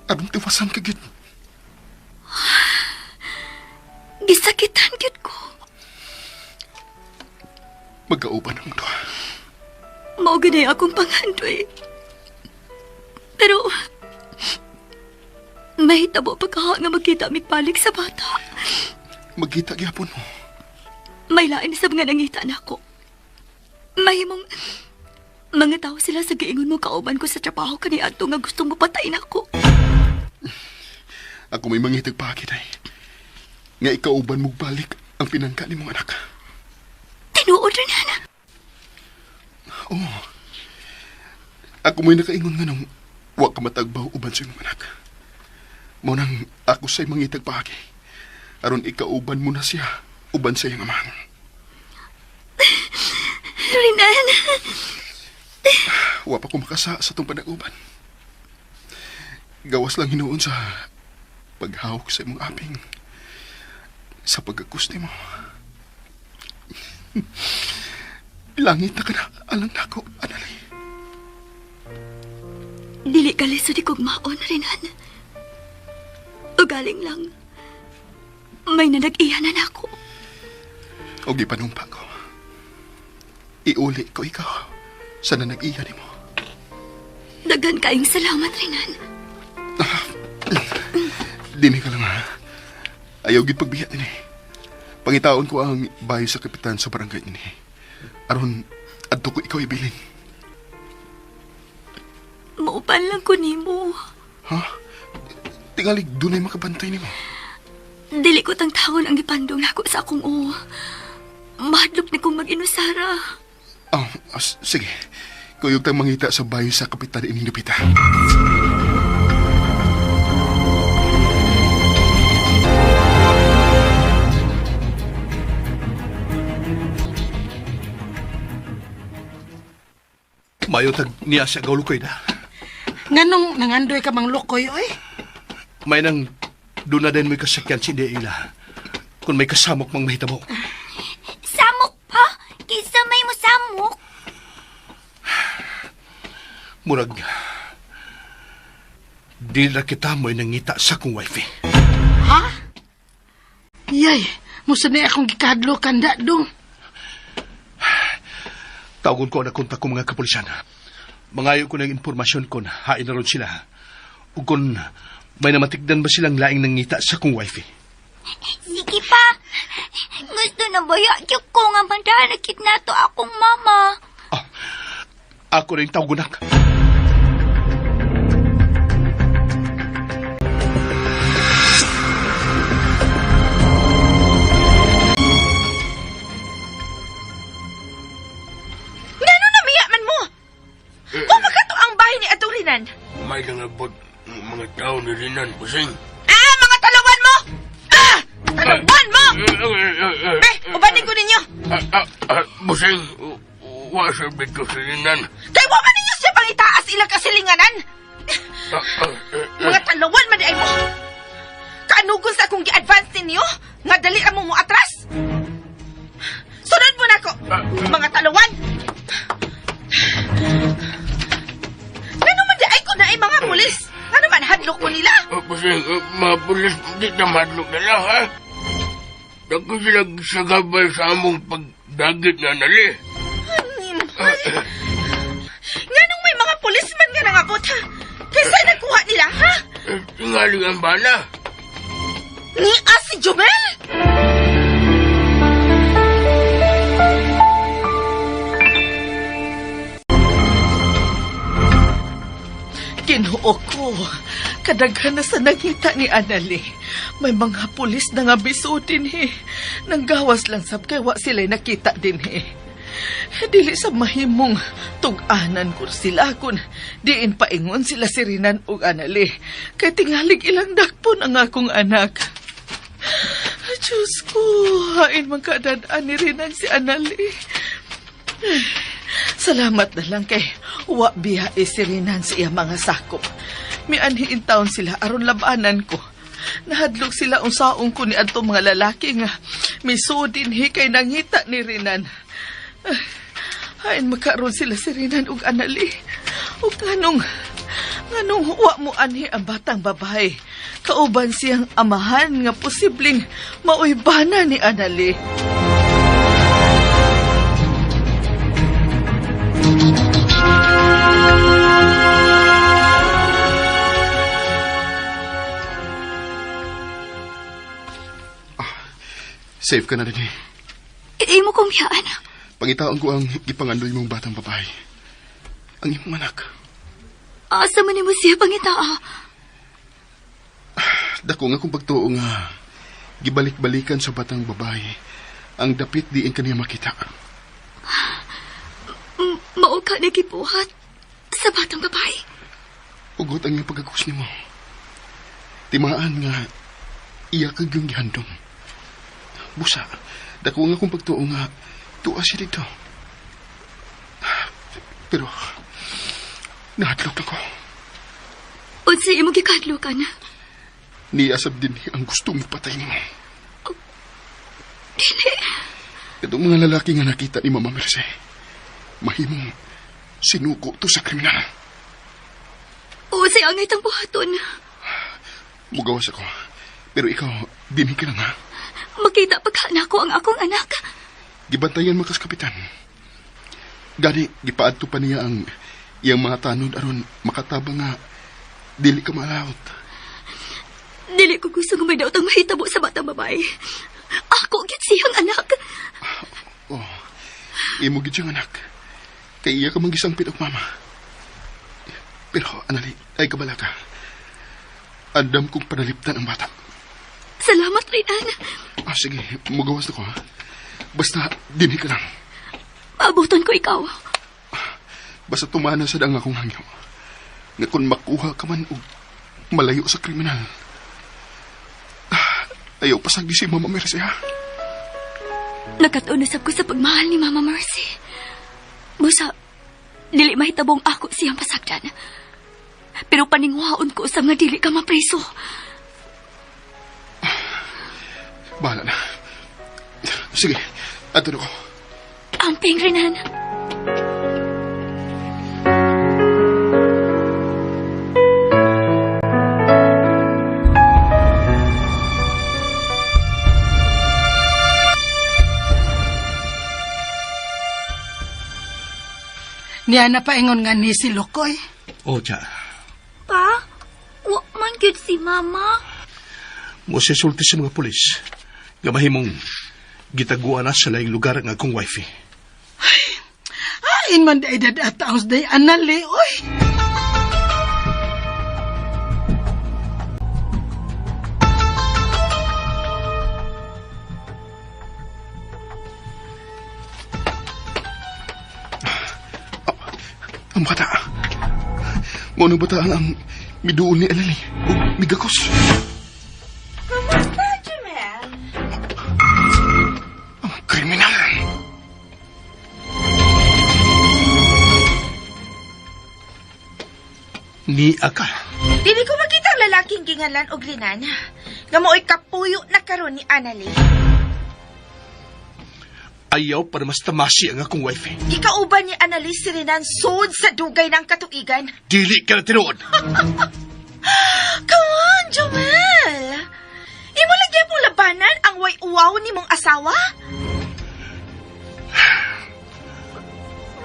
Anong tiwasan ka gyud? Gisakitan gyud ko. Magkauban ang to. Mao ganay akong panghandoy. Pero may tabo pagkaha nga magkita migpalik sa bata. Magkita gyapon mo. May lain sa mga nangita na ako. Mahimong mga tao sila sa giingon mo kauban ko sa trabaho kani adto nga gustong mo patayin ako. Ako may mangitag pakit ay. Nga ikauban mo balik ang pinangka ni mong anak. Tinuod rin, Hana. Oo. Ako may nakaingon nga nung wag ka matagbaw uban sa iyong anak. Maunang ako sa'y mangitag paagi. Aron ikauban mo na siya uban sa iyong amahan. Rinan. Wa pa ko makasa sa itong panag-uban. Gawas lang hinuon sa paghawak sa imong aping. Sa pagkagusti mo. Langit na ka na alang nako, Anali. Dili ka lisod ikog maon, Rinan. O galing lang. May nanag-iyanan ako. O gipanumpa ko. Iuli ko ikaw sa nanag-iyan mo. Daghan kaing salamat, Rinan. Dini ka lang ha. Ayaw gid pagbiya din eh. Pangitaon ko ang bayo sa kapitan sa barangay ini. Aron, adto ko ikaw ibilin. Maupan lang ko nimo. Ha? Tingalig dunay makabantay nimo. Dili ko tang taon ang gipandong nako sa akong o. Mahadlok na kong mag-inusara. Oh, sige. Kuyog tang mangita sa bayo sa kapitan ining napita. Mayo tag niya siya gaulukoy na. Nganong nangandoy ka mang lukoy, oy? May nang doon na din mo'y kasakyan si Deila. Kung may kasamok mang mahitabo. Samok pa? Kisa may mo samok? Murag, di na kita mo'y nangita sa kong wifi. Ha? Yay, musa na akong gikadlo kanda dong. Tawagon ko na kontak ko mga kapulisan. Mangayo ko ng informasyon kung hain na ron sila. O kung may namatigdan ba silang laing nangita sa kong wifi. Sige pa. Gusto na baya ko nga mandanakit na to akong mama. Ako rin tawagonak. May nangabot mga tao ni Rinan, Busing. Mga talawan mo! Talawan mo! Ubanin ko ninyo! Busing, wasabit ko si Rinan. Kaya wa man ninyo siya pang itaas ilang kasilinganan! Mga talawan man di ay mo! Kaanugos akong gi-advance ninyo? Nga dali ra mo atras? Sunod mo na ko! Mga talawan! Na ay mga pulis. Ano man, hadlok mo nila? Busing, mga pulis, di na madlok na lang, ha? Ako sila sa gabay sa among pagdagit na nali. Nga nung may mga pulis man nga nangabot, ha? Kaysa nagkuha nila, ha? Tingaling ang bala. Ni si Jomel? Kinuo ko. Kadaghan na sa nakita ni Anali. May mga pulis na nga biso din Nang gawas lang sab kay wa sila'y nakita din Dili sa mahimong tug-anan ko sila kun diin paingon sila si Rinan ug Anali. Kay tingalig ilang dakpon ang akong anak. Diyos ko, hain man kadadaan ni Rinan si Anali. Salamat na lang kay wa biya si Rinan sa iya mga sakop. Mianhiin taon sila aron labanan ko. Nahadlok sila unsaon ko ni adto mga lalaki nga misudin kay nangita ni Rinan. Hain makaroon sila si Rinan ug Anali. Ug nganong wa mo anhi ang batang babae. Kauban siyang amahan nga posibleng mauybana ni Anali. Safe ka na din Imo kong biyaan. Pangitaon ko ang ipangandoy mong batang babae. Ang imong anak. Asa man mo siya pangitaa? Dako nga kung pagtuo nga gibalik-balikan sa batang babae ang dapit diin kaniya makita. Mao ka nagibuhat sa batang babae? Ugot ang iyong pagkakos ni mo. Timaan nga, iya kag yung gihandom. Busa, dako nga kung pagtuo nga, tuwa siya dito. Pero, nahadlok na ko. Unsay imo gikadlo ka na? Niyasab din ang gusto mong patay ni mo. Dili. Itong mga lalaki nga nakita ni Mama Merce, mahimong sinuko to sa kriminal. Unsay ang itang buhaton? Mugawas ako. Pero ikaw, dinig ka lang ha. Makita pagkana ko ang akong anak. Gibantayan makas kapitan. Gani, gipaadto pa niya ang iyang mga tanod aron makatabang nga dili ka malawot. Dili ko gusto nga may daot ang mahitabo sa batang babae. Ako gid siyang anak. Oh, imo gid siyang anak. Kay iya ka manggisangpit og mama. Pero, anali, ay kabala ka. Andam kong panaliptan ang bata. Salamat, Rinan. Sige, mugawas na ko ha. Basta, dinig ka lang. Maabuton ko ikaw. Basta tumana sa dang akong hangyo. Nga kung makuha ka man o malayo sa kriminal. Ayaw pasagi si Mama Mercy ha. Nakatunasab ko sa pagmahal ni Mama Mercy. Busa, dili mahitabong ako siyang pasagdan. Pero paningwaon ko sa nga dili ka mapreso. Bahala na. Sige, ato na ko. Amping, Rinan. Niya na paingon nga ni si Lokoy. O, Cha. Pa, wa man gyud si Mama. Mo sisulti sa mga pulis. Nga mahimong gitaguan na sa laing lugar ng akong wifey. Ain man day dadataos day anali, oy. Ang bata. Ngunong bata ang miduon ni Alali. O migakos. Kamusta, Jamel? Ang kriminal. Ni Aka. Dili ko makita ang lalaking gingalan og Rinan. Nga mo'y kapuyo na karon ni Annalie. Ayaw para mas tamasi ang akong wifey. Gikauban ni Annalie si Rinan sud sa dugay ng katuigan. Dili ka na tinuod. Come on, Jamel! Imo lagi pong labanan ang way uwaw ni mong asawa?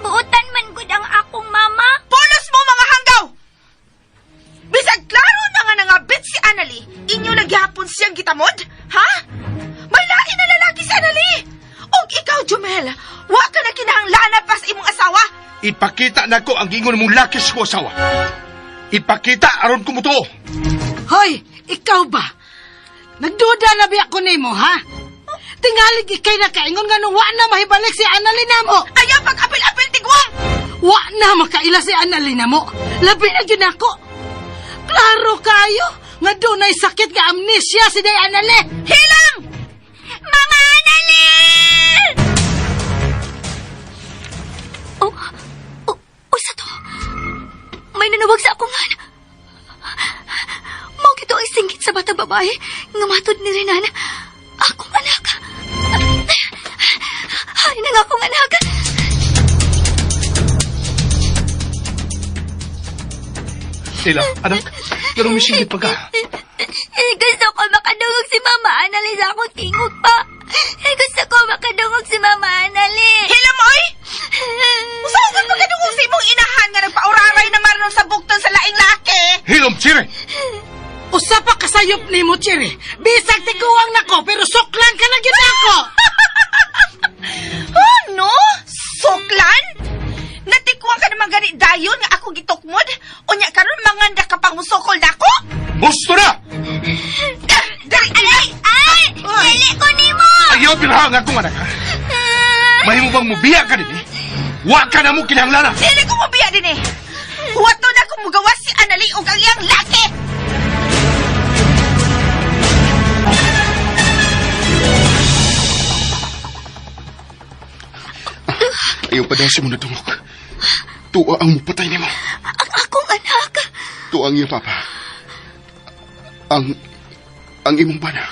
Buutan man gud ang akong mama. Pulos mo mga hanggaw! Bisag klaro na nga nangabit si Annalie, inyo nagyapon siyang gitamod? Ha? May lain na lalaki si Annalie! Og ikaw, Jumel, wa ka na kinahanglan pa sa imong asawa? Ipakita na ko ang gingon mong lakis ko asawa. Ipakita aron ko mo to. Hoy, ikaw ba? Nagduda na biya ko nimo, ha? Tingalig ikay na kaingon nga nung wa na mahibalik si Annalyn mo. Ayaw pag-apil-apil tigwang! Wa na makaila si Annalyn mo. Labi na yun ako. Klaro kayo nga doon ay sakit nga amnesia si Day Annalyn. Hilang! Mga Annalyn! Usa to. May nanawag sa akong han. Mao gito ay singgit sa batang babae nga matod ni Rinan. Akong anak. Hay na nga akong anak. Ila, anak, ganun may singit pa ka. Gusto ko makadungog si Mama Annalyn sa akong tingog pa. Gusto ko makadungog si Mama Annalyn. Hilam, oy! Saan ka makadungog si imong inahan nga nagpauraray na maroon sa bukton sa laing laki? Hilom, sire! Usa pa kasayop ni mo, Chiri. Bisag tiguang nako, pero suklan ka na gyud ako. Ano? Suklan? Natikwang ka naman gani dayon nga ako gitukmod? Unya karon manganda ka pang musokol nako? Gusto na! Ay! Ay! Dili ko nimo. Ayaw pinahang akong anak, ha? Mahimo bang mubiya ka din, eh? Wa ka na mo kinahanglanan. Dili ko mabiya din eh. Huwato na kung mugawas si Anali o ang iyang laki! Ayaw pa daw si mo natungok. Tuwa ang mupatay ni mo. Ang akong anak. Tuwa ang iyong papa. Ang imong bana.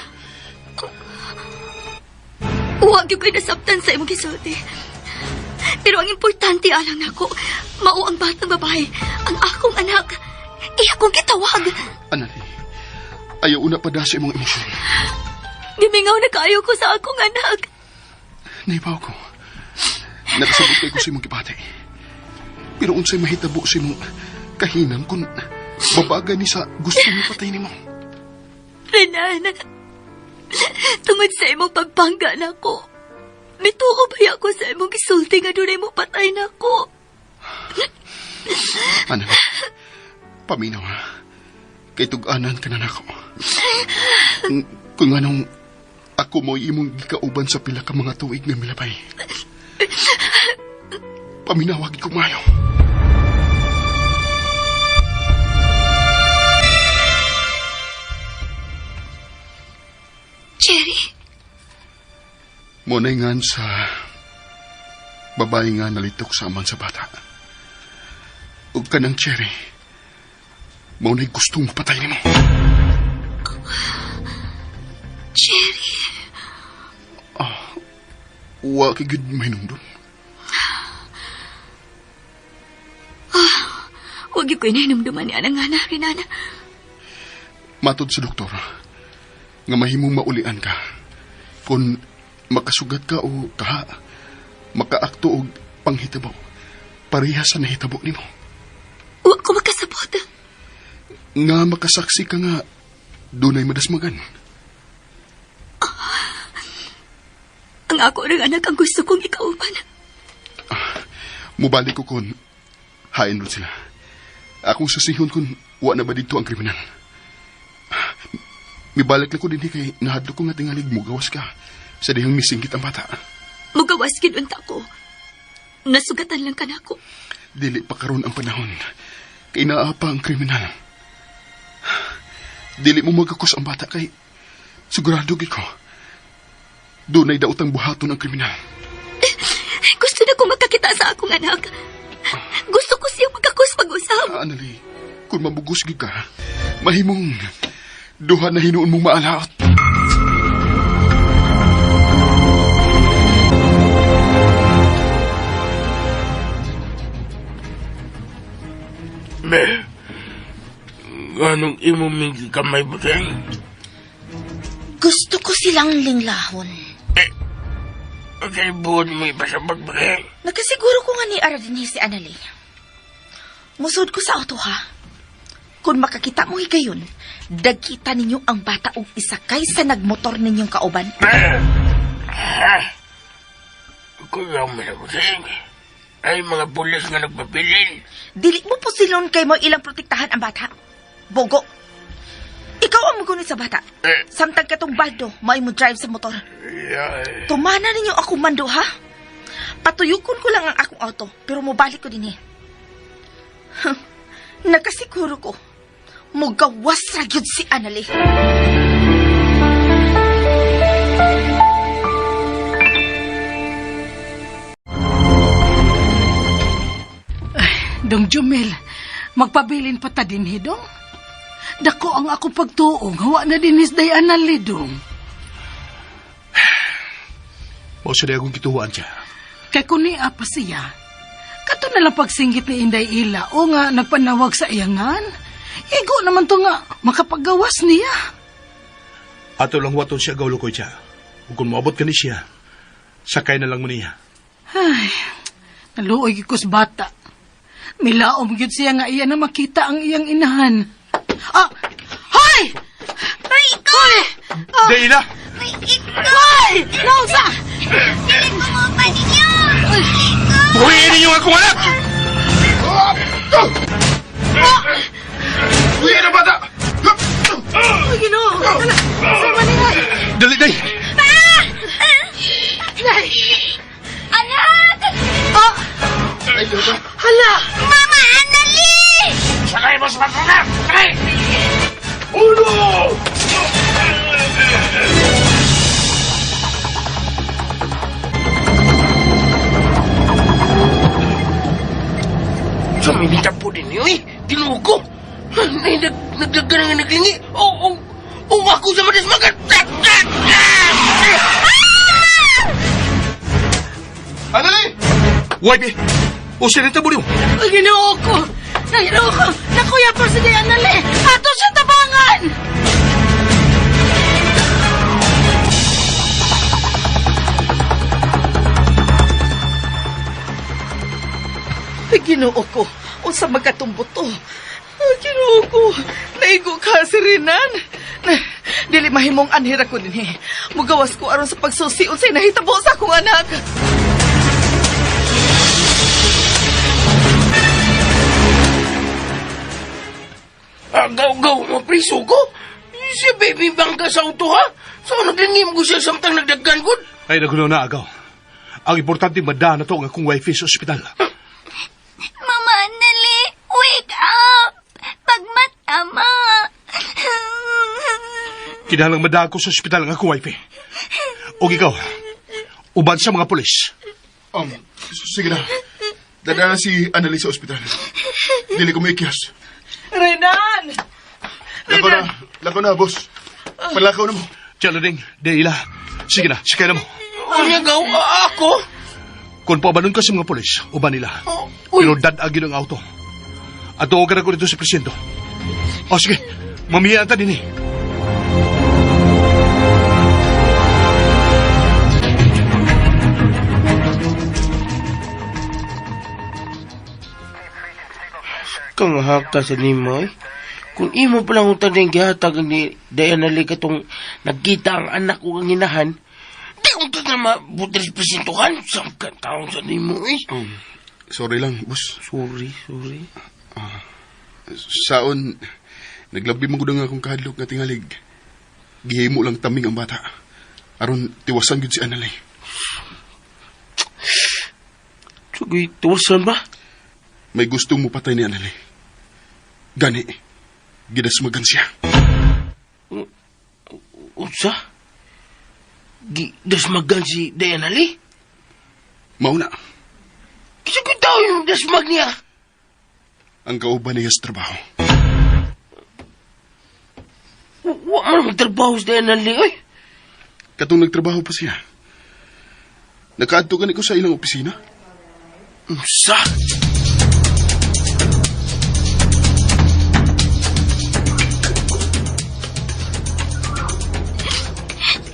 Huwag yung ko'y nasabtan sa imong gisulti. Pero ang importante alang nako, mao ang batang babae, ang akong anak. Iya kong kitawag. Anali, ayaw una pa daw sa imong emosyon. Gimingaw na kayo ko sa akong anak. Naibaw ko. Nakasabot kay ko sa imong kipatay. Pero unsay mahitabo sa imong kahinan kung babaga ni sa gusto mo patay ni mo. Renan, tungod sa imong pagpangga na ko, mituo ba ako sa imong gisulti nga dunay mo patay na ko? Anali, paminaw ha. Kay tug-anan ka na nako. Kung anong ako mo'y imong gikauban sa pila ka mga tuig nga milabay. Paminawag ko mayo. Cherry? Munay ngan sa babae nga nalitok sa aman sa bata. Ug kanang Cherry, munay gustong mapatay ni mo. Cherry? Wa kay gud mahinungdon. Huwag yung ko'y nahinumduman ni anang anak, Renana. Matod sa doktor, nga mahimong maulian ka. Kung makasugat ka o kaha, makaakto og panghitabo, pareha sa nahitabo nimo. Huwag ko makasabot. Nga makasaksi ka nga, dunay madasmagan. Ang ako ng anak ang gusto kong ikauban. Mubalik ko kung hain ron sila. Akong sasihon kung wa na ba dito ang kriminal. Mibalik na ko din kay nahadlo ko nga tingalig mo gawas ka sa dihang misingkit ang bata. Mugawas kinunta ko. Nasugatan lang ka na ako. Dili pa karon ang panahon. Kay naapa ang kriminal. Dili mo magakos ang bata kay sigurado gid ko. Dunay daotang buhaton ang kriminal. Gusto na ko makakita sa akong anak. Gusto ko siya magkakos pag-usap. Anali, kung mabugos gid ka, mahimong duha na hinuon mong maalaot. Me, ganong imo mingi kamay bagay? Gusto ko silang linglahon. Okay, buwan mo ipasabag bagay. Nagkasiguro ko nga ni Aradini si Anali. Musod ko sa auto ha. Kung makakita mo higayon, dagkita ninyo ang bata og isakay sa nagmotor ninyong kauban. Kuya mo na busing. Ay mga pulis nga nagpapilin. Dili mo po silon kay mo ilang protektahan ang bata. Bogo. Ikaw ang magunit sa bata. Samtang katong baldo, may mo drive sa motor. Tumana ninyo ako mando, ha? Patuyukon ko lang ang akong auto, pero mobalik ko din eh. Nakasiguro ko, mugawas ra gyud si Anali. Dong Jumel, magpabilin pa ta din, Dong? Dako ang ako pagtuong, hawa na dinis day Anali, Dong. O sa akong kituwaan siya. Kay kuni apa siya. Kato na lang pagsinggit ni Inday Ila o nga nagpanawag sa iyangan. Igo naman to nga makapagawas niya. Ato lang waton siya gawlo ko siya. Kung maabot ka ni siya, sakay na lang mo niya. Ay, naluoy kikos bata. Milaom gyud siya nga iya na makita ang iyang inahan. Ah! Hoy! May ikaw! Deila! May ikaw! Hoy! Nausa! Pilit mo mo pa ninyo! Buhiin ninyo akong anak! Buhiin ang bata! Ay, Ginoo! Sama niya! Dali, day! Anak! Oh! Ay, Lola! Hala! Mama, Anali! mas matanak! Ay! Ulo! Suminita po din niyo eh. Tinuog ko. Nagdagan nga naglingi. Ako sa madas magat. Anali! Wife, usinita mo niyo. Ang ginoo ko! Naginoo ko! Nakuya pa si Day Anali! Ato siya tabangan! Ay, ginoo ko. Unsa magkatumbot to? Ay, ginoo ko. Naigo ka, Sirinan. Dili mahimong anhira ko din eh. Mugawas ko aron sa pagsusi unsay nahitabo sa akong anak. Agaw-gaw, mapriso ko. Si baby bangka sa auto ha? So naglingim ko siya samtang nagdagan ko. Ay, nagulo na agaw. Ang importante madaan na to ang akong wife sa ospital. Mama Anali, wake up! Pagmatama! Kinalang madaan ko sa ospital ang akong wife. O ikaw, uban sa mga pulis. Sige na. Dadaan si Anali sa ospital. Dili ko may ikyas. Renan! Lako na, boss. Palakaw na mo. Chalading, Deila. Sige na, sikay na mo. Unyagaw, ako? Kung pabanon ka sa mga pulis, uban nila. Pero dadagin ang auto. At tuwagan ako dito sa presinto. O sige, mamiyaan ta din eh. Kang haka sa nimo eh. Kung imo palang utang din gihatag ni Dayanali katong nagkita ang anak ko ang hinahan, di utang na mabuti sa presintuhan. Sangkan taon sa nimo eh. Sorry lang, boss. Sorry. Saon, naglabi mo gudang akong kahadlok nga tingalig. Gihimo lang taming ang bata. Aron tiwasan gud si Anali. Sugoy, tuwasan ba? May gustong mo patay ni Anali. Gani, gidasmagan siya. Unsa? Dasmagan si Dayanali? Mauna, Kasi kung tao yung dasmag niya. ang kauban niya sa trabaho. Wa man magtrabaho si Dayanali, oy. Katong nagtrabaho pa siya. Nakaadto ka ko sa ilang opisina. Unsa?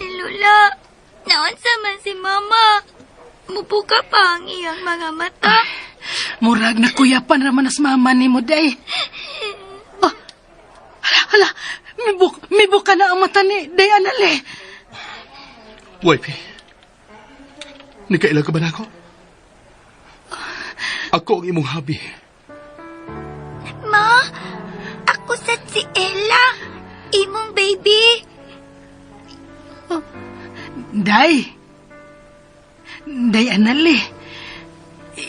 Lula, naunsa man si Mama. Mubuka pa ang iyang mga mata. Murag na kuyapan raman as mama ni mo, Day. Oh, hala, mibuka na ang mata ni Day Anali. Wife, nikailan ka ba na ako? Ako ang imong habi. Ma, ako sa si Ella. Imong baby. Day Anali.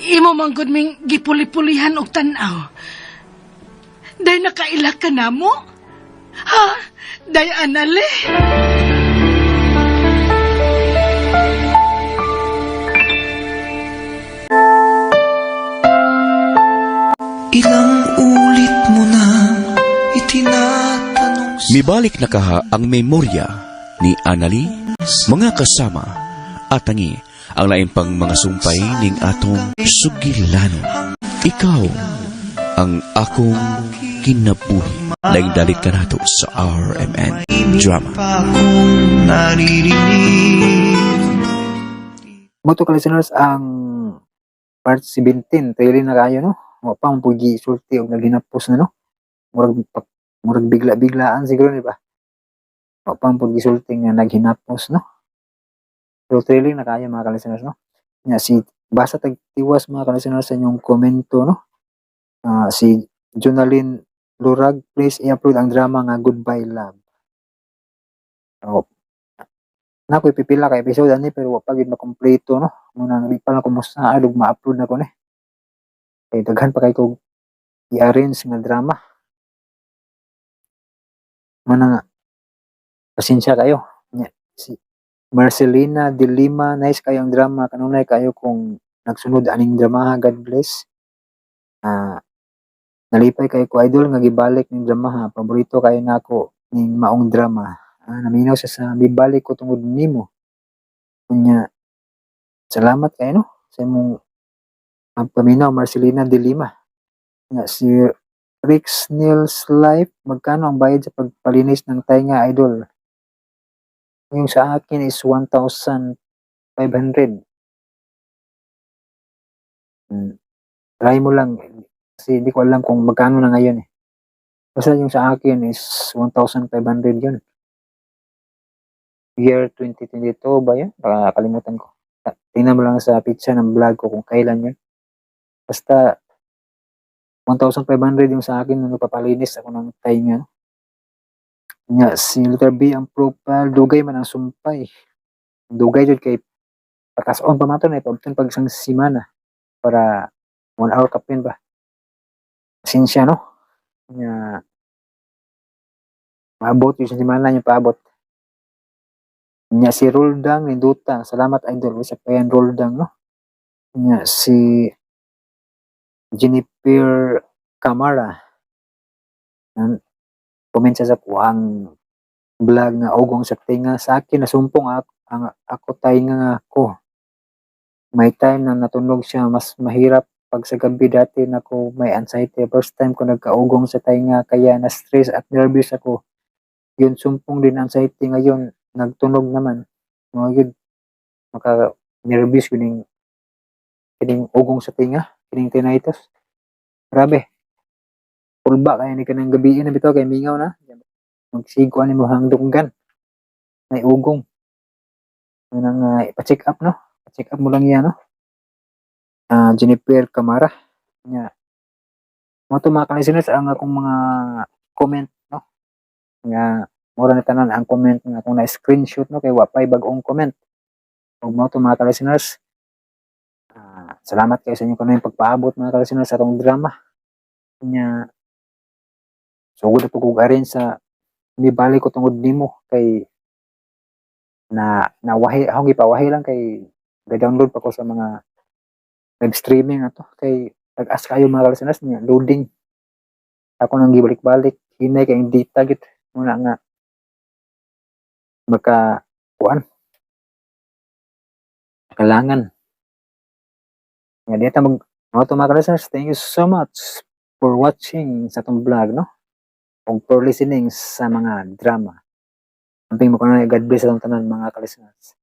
Imo manggod ming gipuli-pulihan og tan-aw. Day nakaila ka na mo? Ha? Day Anali. Ilang ulit mo na itinatanong Mibalik na kaha ang memorya ni Anali, mga kasama, at tangi ang lain pang mga sumpay ning atong sugilanon. Ikaw ang akong kinabuhi. Laing dalit ka nato sa RMN Drama. akong naririnig. Moto ka listeners, ang part 17, trailing na kayo, no? Wa pa ang pugi sulti og naghinapos na, no? Murag bigla-biglaan siguro, di ba? Wa pa ang pugi sulti nga naghinapos, no? Pero trailing na kayo, mga ka-listeners, no? Nga si basa tagtiwas, mga ka-listeners, sa inyong komento, no? Si Jonaline Lurag, please i-upload ang drama nga Goodbye Love. Nakoy pipila ka episode ani pero wa pa gid makompleto, no. Muna di pa lang kumusta adug ma-upload na ko ni. Kay daghan pa kay ko i-arrange nga drama. Mana nga, pasensya kayo. Nya, si Marcelina de Lima, nice kayong drama. Kanunay kayo kung nagsunod aning drama, God bless. Nalipay kayo ko idol nga gibalik ning drama ha. Paborito kayo nako ning maong drama. Naminaw siya sa bibalik ko tungod nimo. Kunya, salamat kayo no sa imong paminaw Marcelina de Lima. Nga si Rix Nils Life, magkano ang bayad sa pagpalinis ng tainga idol? Yung sa akin is 1,500. Try mo lang kasi hindi ko alam kung magkano na ngayon eh. Basta yung sa akin is 1,500 yun. Year 2022 ba yun? Baka nakalimutan ko. Tingnan mo lang sa picture ng vlog ko kung kailan yun. Basta 1,500 yung sa akin nung nagpapalinis ako ng tainga. Nya si letter B ang profile, dugay man ang sumpay. Dugay jud kay patas on pa mato na ipabton pag isang semana para 1 hour kapin ba. Pasensya no. Nya maabot yung sa semana yung paabot. Nya si Roldang Ninduta, salamat idol sa payan Roldang no. Nya si Jennifer Camara. Comment siya sa kuang vlog nga ugong sa tinga sa akin nasumpong ako tainga nga ako. May time na natunog siya mas mahirap pag sa gabi dati nako may anxiety. First time ko nagkaugong sa tainga kaya na stress at nervous ako. Yun sumpong din anxiety ngayon nagtunog naman. Mga yun maka nervous kining ugong sa tinga, kining tinnitus. Grabe. Pulba kaya ni kanang gabi na bitaw kay mingaw na. Magsigo ani mo hangdunggan. May ugong. Nang ipa-check up no. Check up mo lang yan no. Jennifer Camara. Nya. Mo to mga listeners ang akong mga comment no. Nga mura na tanan ang comment nga akong na screenshot no kay wapay bag-ong comment. Ug mo to mga listeners. Salamat kayo sa inyo kanang pagpaabot mga listeners sa atong drama. Nya sugod po kog arin sa mibalik ko tungod nimo kay nawahi ako gipawahi lang kay ga-download pa ko sa mga web streaming ato kay tag-as kayo mga listeners niya loading ako nang gibalik-balik hinay kay data git muna nga maka kuan kailangan nga dito mga listeners, thank you so much for watching sa atong vlog no o for listening sa mga drama. Amping mo ko na God bless sa tanan mga listeners.